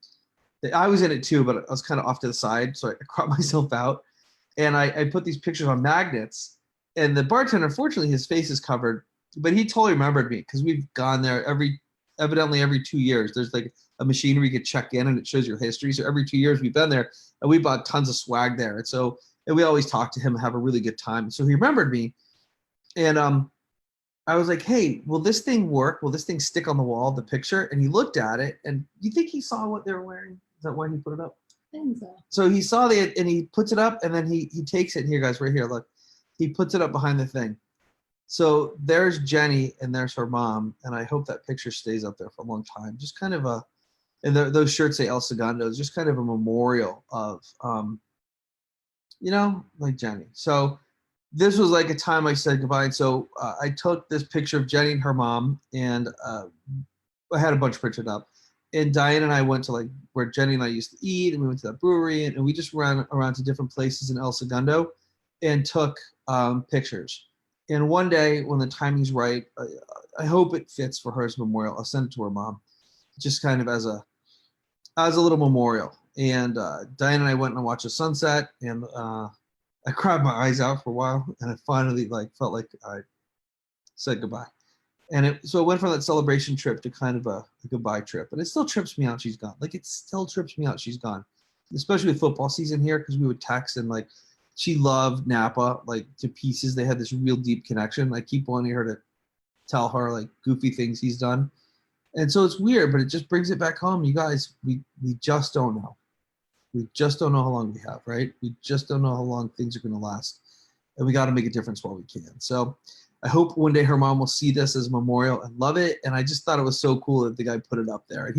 I was in it too, but I was kind of off to the side, so I cropped myself out. And I put these pictures on magnets. And the bartender, unfortunately, his face is covered, but he totally remembered me because we've gone there evidently every 2 years. There's like a machine where you can check in and it shows your history. So every 2 years we've been there, and we bought tons of swag there. And we always talk to him and have a really good time. So he remembered me. And I was like, hey, will this thing work? Will this thing stick on the wall, the picture? And he looked at it, and you think he saw what they were wearing? Is that why he put it up? I think so. So he saw it, and he puts it up, and then he takes it. And here, guys, right here, look. He puts it up behind the thing. So there's Jenny, and there's her mom, and I hope that picture stays up there for a long time. Just kind of and those shirts say El Segundo, is just kind of a memorial of, like Jenny. So this was like a time I said goodbye. And so I took this picture of Jenny and her mom, and I had a bunch printed up. And Diane and I went to like where Jenny and I used to eat, and we went to that brewery, and we just ran around to different places in El Segundo and took pictures. And one day when the timing's right, I hope it fits for her as a memorial. I'll send it to her mom, just kind of as a little memorial. And Diane and I went and watched the sunset, and I cried my eyes out for a while, and I finally felt like I said goodbye. And so it went from that celebration trip to kind of a goodbye trip. But it still trips me out she's gone. It still trips me out she's gone, especially with football season here, because we would text, and she loved Napa to pieces. They had this real deep connection. I keep wanting her to tell her goofy things he's done. And so it's weird, but it just brings it back home. You guys, we just don't know. We just don't know how long we have, right? We just don't know how long things are going to last. And we got to make a difference while we can. So I hope one day her mom will see this as a memorial and love it. And I just thought it was so cool that the guy put it up there. And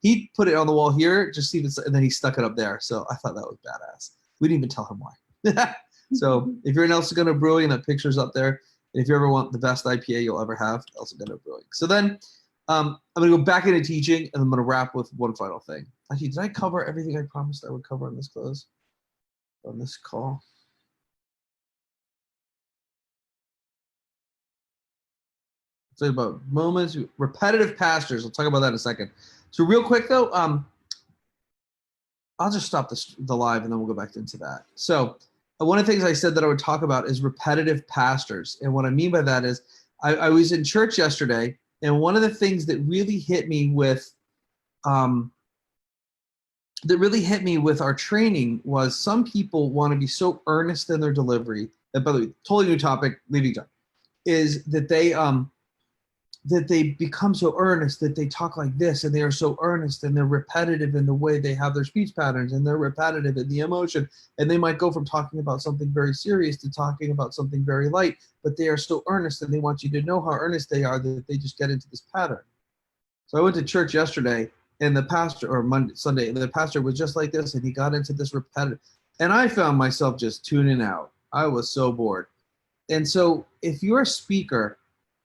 he put it on the wall here, just see this, and then he stuck it up there. So I thought that was badass. We didn't even tell him why. So if you're in El Segundo Brewing, that picture's up there. And if you ever want the best IPA you'll ever have, El Segundo Brewing. So then I'm going to go back into teaching, and I'm going to wrap with one final thing. Actually, did I cover everything I promised I would cover on this call? So about moments, repetitive pastors. We'll talk about that in a second. So real quick though, I'll just stop the live and then we'll go back into that. So one of the things I said that I would talk about is repetitive pastors. And what I mean by that is I was in church yesterday, and one of the things that really hit me with our training was some people want to be so earnest in their delivery. And by the way, totally new topic, leaving time, is that they become so earnest that they talk like this, and they are so earnest, and they're repetitive in the way they have their speech patterns, and they're repetitive in the emotion, and they might go from talking about something very serious to talking about something very light, but they are so earnest, and they want you to know how earnest they are, that they just get into this pattern. So I went to church yesterday, and the pastor, or Sunday, the pastor was just like this, and he got into this repetitive, and I found myself just tuning out. I was so bored. And so if you're a speaker,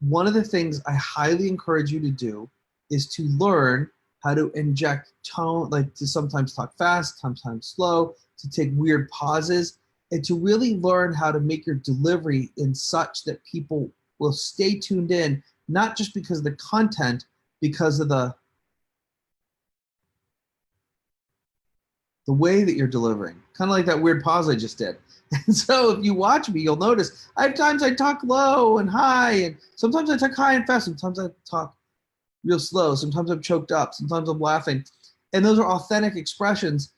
one of the things I highly encourage you to do is to learn how to inject tone, to sometimes talk fast, sometimes slow, to take weird pauses, and to really learn how to make your delivery in such that people will stay tuned in, not just because of the content, because of the way that you're delivering. Kind of like that weird pause I just did. And so if you watch me, you'll notice I have times I talk low and high, and sometimes I talk high and fast, sometimes I talk real slow, sometimes I'm choked up, sometimes I'm laughing. And those are authentic expressions,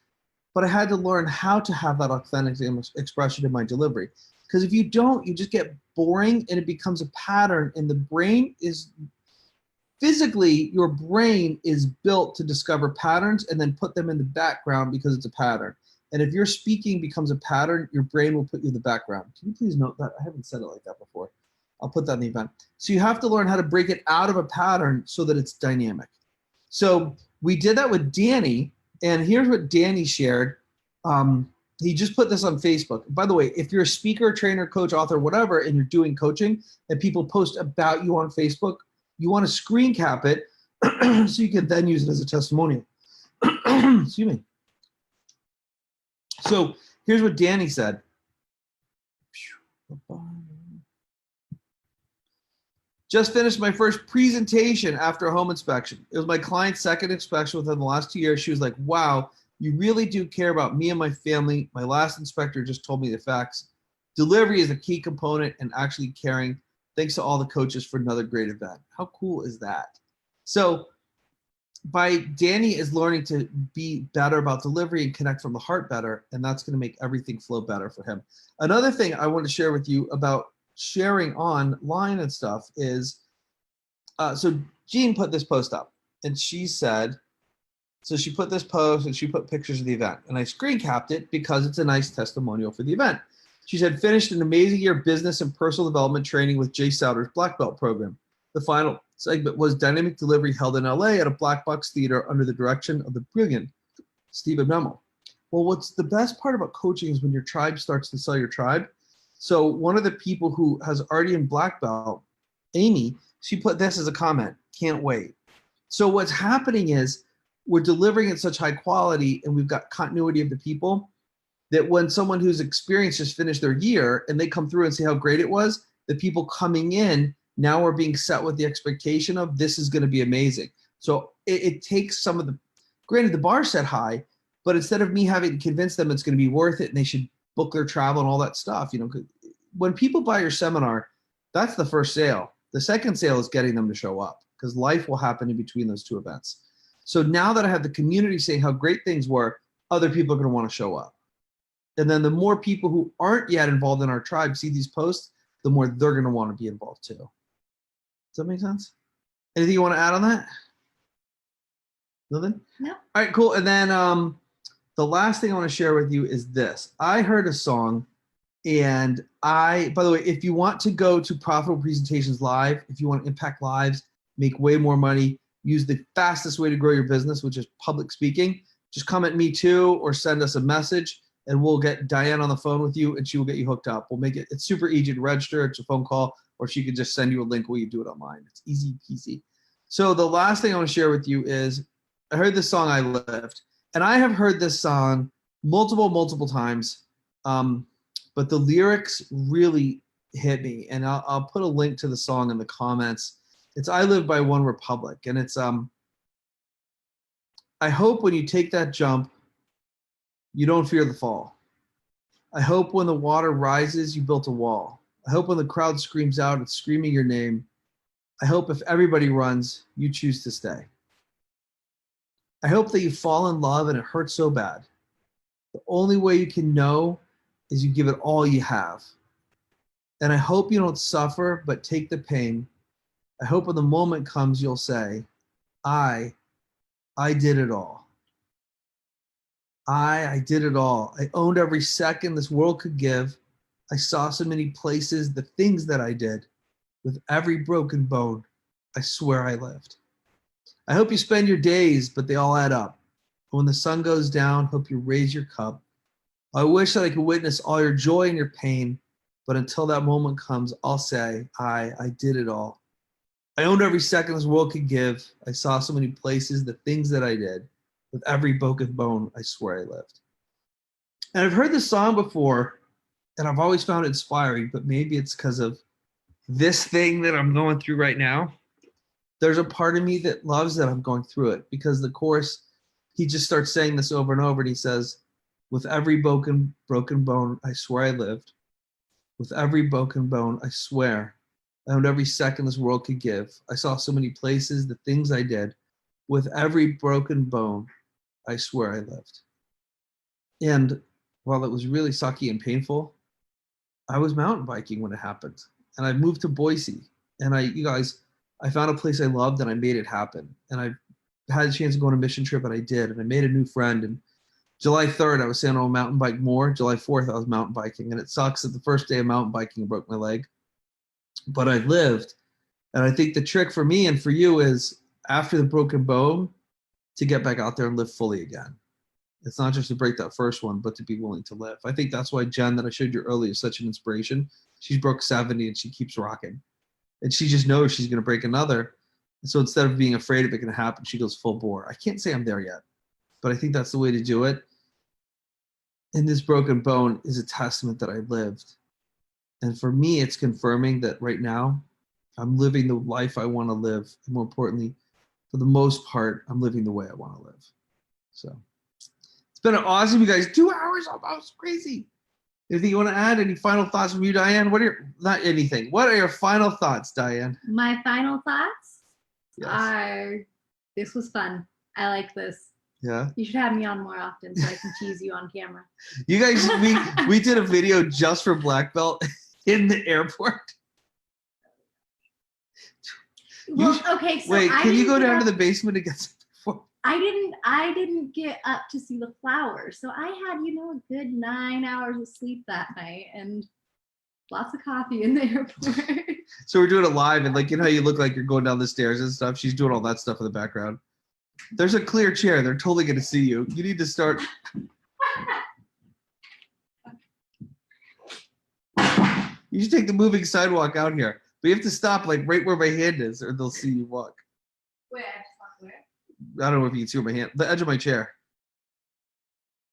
but I had to learn how to have that authentic expression in my delivery. Because if you don't, you just get boring, and it becomes a pattern, and the brain is physically, your brain is built to discover patterns and then put them in the background because it's a pattern. And if your speaking becomes a pattern, your brain will put you in the background. Can you please note that? I haven't said it like that before. I'll put that in the event. So you have to learn how to break it out of a pattern so that it's dynamic. So we did that with Danny, and here's what Danny shared. He just put this on Facebook. By the way, if you're a speaker, trainer, coach, author, whatever, and you're doing coaching and people post about you on Facebook, you want to screen cap it so you can then use it as a testimonial. Excuse me. So here's what Danny said. Just finished my first presentation after a home inspection. It was my client's second inspection within the last 2 years. She was like, wow, you really do care about me and my family. My last inspector just told me the facts. Delivery is a key component and actually caring. Thanks to all the coaches for another great event. How cool is that? So Danny is learning to be better about delivery and connect from the heart better, and that's going to make everything flow better for him. Another thing I want to share with you about sharing online and stuff is, so Jean put this post up, and she said, so she put this post and she put pictures of the event, and I screen capped it because it's a nice testimonial for the event. She said, finished an amazing year of business and personal development training with Jase Souder's Black Belt program. The final segment was dynamic delivery held in LA at a Black Box Theater under the direction of the brilliant Stephen Memmel. Well, what's the best part about coaching is when your tribe starts to sell your tribe. So one of the people who has already in Black Belt, Amy, she put this as a comment, can't wait. So what's happening is we're delivering at such high quality, and we've got continuity of the people, that when someone who's experienced just finished their year and they come through and see how great it was, the people coming in now are being set with the expectation of this is going to be amazing. So it takes some of the, granted the bar set high, but instead of me having to convince them it's going to be worth it and they should book their travel and all that stuff, when people buy your seminar, that's the first sale. The second sale is getting them to show up because life will happen in between those two events. So now that I have the community saying how great things were, other people are going to want to show up. And then the more people who aren't yet involved in our tribe see these posts, the more they're going to want to be involved too. Does that make sense? Anything you want to add on that? Nothing? No. All right, cool. And then the last thing I want to share with you is this. I heard a song, and by the way, if you want to go to Profitable Presentations Live, if you want to impact lives, make way more money, use the fastest way to grow your business, which is public speaking, just comment me too or send us a message, and we'll get Diane on the phone with you, and she will get you hooked up. We'll make it's super easy to register. It's a phone call, or she could just send you a link where you do it online. It's easy peasy. So the last thing I want to share with you is I heard this song, I Lived, and I have heard this song multiple times, but the lyrics really hit me, and I'll put a link to the song in the comments. It's I Live by One Republic, and it's I hope when you take that jump, you don't fear the fall. I hope when the water rises, you built a wall. I hope when the crowd screams out, it's screaming your name. I hope if everybody runs, you choose to stay. I hope that you fall in love and it hurts so bad. The only way you can know is you give it all you have. And I hope you don't suffer, but take the pain. I hope when the moment comes, you'll say, I did it all. I did it all. I owned every second this world could give. I saw so many places, the things that I did. With every broken bone, I swear I lived. I hope you spend your days, but they all add up. When the sun goes down, hope you raise your cup. I wish that I could witness all your joy and your pain, but until that moment comes, I'll say, I did it all. I owned every second this world could give. I saw so many places, the things that I did. With every broken bone, I swear I lived. And I've heard this song before, and I've always found it inspiring, but maybe it's because of this thing that I'm going through right now. There's a part of me that loves that I'm going through it, because the chorus, he just starts saying this over and over, and he says, with every broken bone, I swear I lived. With every broken bone, I swear. I owned every second this world could give. I saw so many places, the things I did. With every broken bone, I swear I lived. And while it was really sucky and painful, I was mountain biking when it happened. And I moved to Boise. And I found a place I loved and I made it happen. And I had a chance to go on a mission trip, and I did. And I made a new friend. And July 3rd, I was saying I'll mountain bike more. July 4th, I was mountain biking. And it sucks that the first day of mountain biking, I broke my leg. But I lived. And I think the trick for me and for you is after the broken bone, to get back out there and live fully again. It's not just to break that first one, but to be willing to live. I think that's why Jen, that I showed you earlier, is such an inspiration. She's broke 70 and she keeps rocking. And she just knows she's going to break another. And so instead of being afraid of it going to happen, she goes full bore. I can't say I'm there yet, but I think that's the way to do it. And this broken bone is a testament that I lived. And for me, it's confirming that right now I'm living the life I want to live. And more importantly, for the most part, I'm living the way I want to live. So it's been awesome, you guys. 2 hours almost, crazy. Anything you want to add? Any final thoughts from you, Diane? Not anything. What are your final thoughts, Diane? My final thoughts Yes. are, this was fun. I like this. Yeah. You should have me on more often so I can tease you on camera. You guys, we did a video just for Black Belt in the airport. Well, okay, so wait, I can you didn't go get down up- to the basement and get some before? I didn't get up to see the flowers. So I had, a good 9 hours of sleep that night and lots of coffee in the airport. So we're doing it live, and how you look like you're going down the stairs and stuff. She's doing all that stuff in the background. There's a clear chair. They're totally going to see you. You need to start. You should take the moving sidewalk out here. But you have to stop right where my hand is, or they'll see you walk. Wait, I just walked where? I don't know if you can see where my hand, the edge of my chair.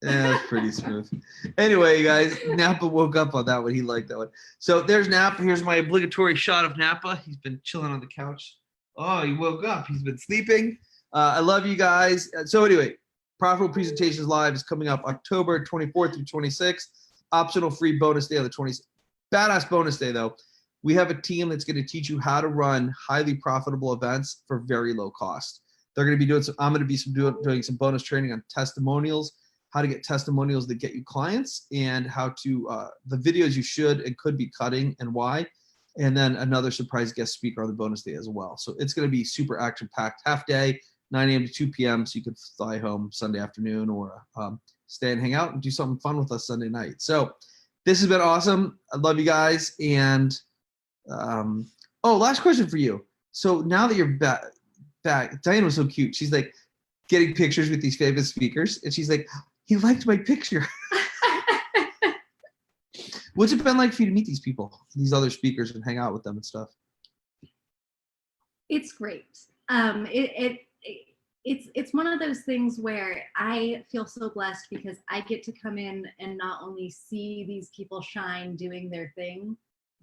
Yeah, that's pretty smooth. Anyway, guys, Napa woke up on that one. He liked that one. So there's Napa. Here's my obligatory shot of Napa. He's been chilling on the couch. Oh, he woke up. He's been sleeping. I love you guys. So anyway, Profitable Presentations Live is coming up October 24th through 26th. Optional free bonus day on the 20th. Badass bonus day, though. We have a team that's going to teach you how to run highly profitable events for very low cost. They're going to be doing some, I'm going to be doing some bonus training on testimonials, how to get testimonials that get you clients, and how to, the videos you should and could be cutting and why. And then another surprise guest speaker on the bonus day as well. So it's going to be super action-packed, half day, 9 a.m. to 2 p.m. So you could fly home Sunday afternoon or stay and hang out and do something fun with us Sunday night. So this has been awesome. I love you guys. And last question for you. So now that you're back, Diane was so cute. She's like getting pictures with these famous speakers. And she's like, he liked my picture. What's it been like for you to meet these people, these other speakers, and hang out with them and stuff? It's great. It's one of those things where I feel so blessed because I get to come in and not only see these people shine doing their thing,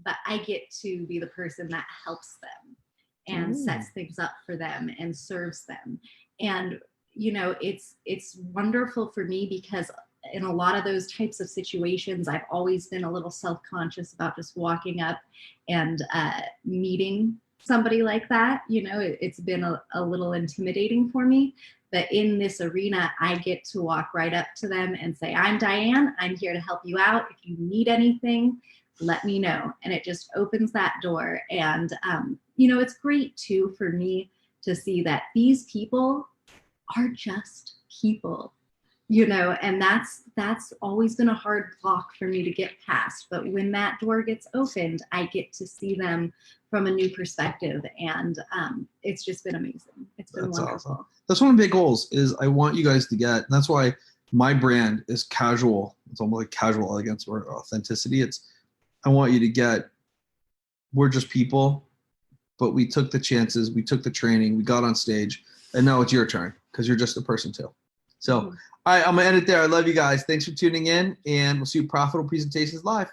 but I get to be the person that helps them and sets things up for them and serves them. And you know, it's wonderful for me because in a lot of those types of situations, I've always been a little self-conscious about just walking up and meeting somebody like that. You know, it's been a little intimidating for me. But in this arena, I get to walk right up to them and say, I'm Diane. I'm here to help you out. If you need anything, let me know. And it just opens that door. And, you know, it's great, too, for me to see that these people are just people, you know, and that's always been a hard block for me to get past. But when that door gets opened, I get to see them from a new perspective, and it's just been amazing. It's been wonderful. Awesome. That's one of the big goals is I want you guys to get, and that's why my brand is casual. It's almost like casual elegance or authenticity. I want you to get, we're just people, but we took the chances, we took the training, we got on stage, and now it's your turn because you're just a person too. So, all right, I'm gonna end it there. I love you guys. Thanks for tuning in, and we'll see you Profitable Presentations Live.